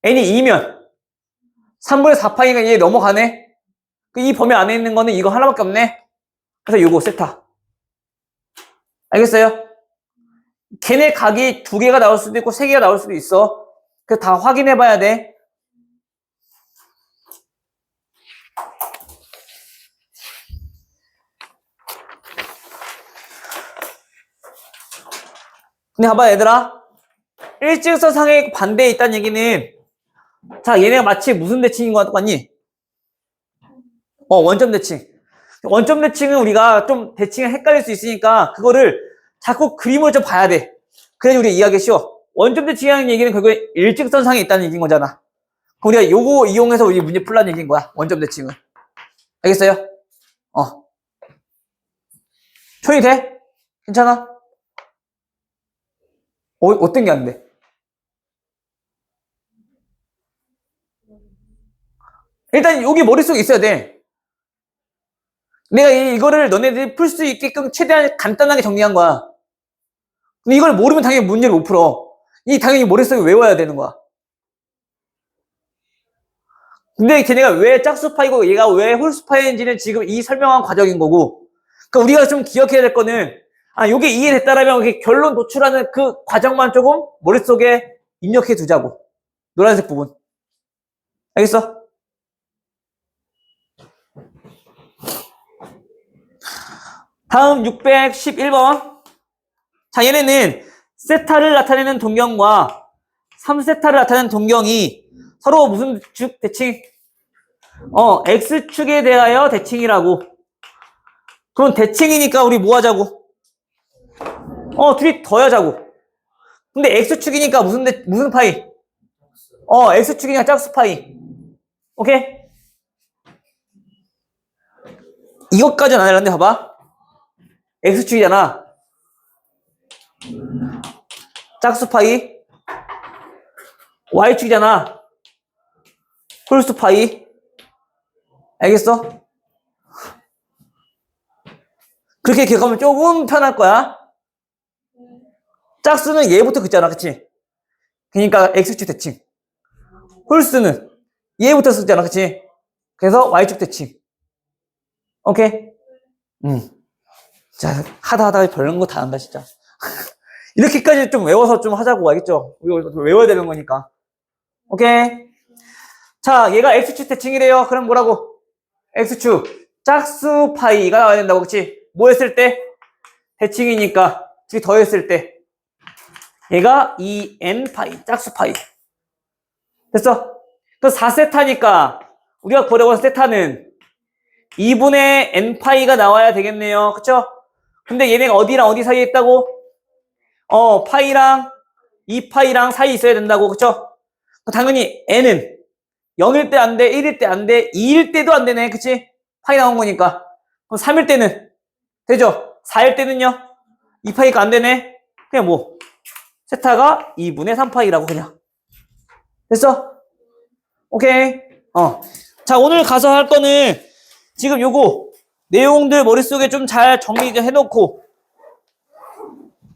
n이 2면 3분의 4파이가 얘 넘어가네? 이 범위 안에 있는 거는 이거 하나밖에 없네? 그래서 요거 세타. 알겠어요? 걔네 각이 2개가 나올 수도 있고 3개가 나올 수도 있어. 그래서 다 확인해 봐야 돼. 근데 봐봐 얘들아. 일직선상의 반대에 있다는 얘기는 자 얘네가 마치 무슨 대칭인 것 같니? 원점 대칭. 원점 대칭은 우리가 좀 대칭을 헷갈릴 수 있으니까 그거를 자꾸 그림을 좀 봐야 돼. 그래야 우리 이해하기 쉬워. 원점 대칭이라는 얘기는 결국에 일직선상에 있다는 얘기인 거잖아. 그럼 우리가 요거 이용해서 우리 문제 풀라는 얘기인 거야. 원점 대칭은. 알겠어요? 초이 돼? 괜찮아? 어떤 게 안 돼? 일단 여기 머릿속에 있어야 돼. 내가 이거를 너네들이 풀 수 있게끔 최대한 간단하게 정리한 거야. 근데 이걸 모르면 당연히 문제를 못 풀어. 당연히 머릿속에 외워야 되는 거야. 근데 걔네가 왜 짝수파이고 얘가 왜 홀수파이인지는 지금 이 설명한 과정인 거고. 그러니까 우리가 좀 기억해야 될 거는 요게 이해됐다라면 이렇게 결론 도출하는 그 과정만 조금 머릿속에 입력해 두자고. 노란색 부분. 알겠어? 다음 611번. 자, 얘네는 세타를 나타내는 동경과 3세타를 나타내는 동경이 서로 무슨 축 대칭? X축에 대하여 대칭이라고. 그럼 대칭이니까 우리 뭐 하자고? 둘이 더하자고. 근데 X축이니까 무슨 파이? X축이니까 짝수 파이. 오케이? 이것까지는 안 해봤는데 봐봐. X축이잖아. 짝수 파이. Y축이잖아. 홀수 파이. 알겠어? 그렇게 기억하면 조금 편할 거야. 짝수는 얘부터 긋잖아, 그치? 그러니까 X축 대칭. 홀수는 얘부터 쓰잖아, 그치? 그래서 Y축 대칭. 오케이? 자, 하다 별난 거 다 한다, 진짜. 이렇게까지 좀 외워서 좀 하자고, 알겠죠? 외워야 되는 거니까. 오케이? 자, 얘가 X축 대칭이래요. 그럼 뭐라고? X축. 짝수 파이가 나와야 된다고, 그치? 뭐 했을 때? 대칭이니까. 둘이 더했을 때. 얘가 2n 파이, 짝수 파이. 됐어? 그래서 4세타니까 우리가 보려고 한 세타는 2분의 n 파이가 나와야 되겠네요. 그쵸? 근데 얘네가 어디랑 어디 사이에 있다고? 파이랑 2파이랑 사이에 있어야 된다고. 그쵸? 당연히 n은 0일 때 안 돼, 1일 때 안 돼, 2일 때도 안 되네. 그치? 파이 나온 거니까. 그럼 3일 때는 되죠? 4일 때는요? 2파이가 안 되네. 그냥 뭐 세타가 2분의 3파이라고 그냥. 됐어? 오케이. 자, 오늘 가서 할 거는 지금 요거 내용들 머릿속에 좀 잘 정리 좀 해놓고.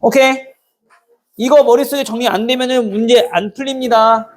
오케이. 이거 머릿속에 정리 안 되면은 문제 안 풀립니다.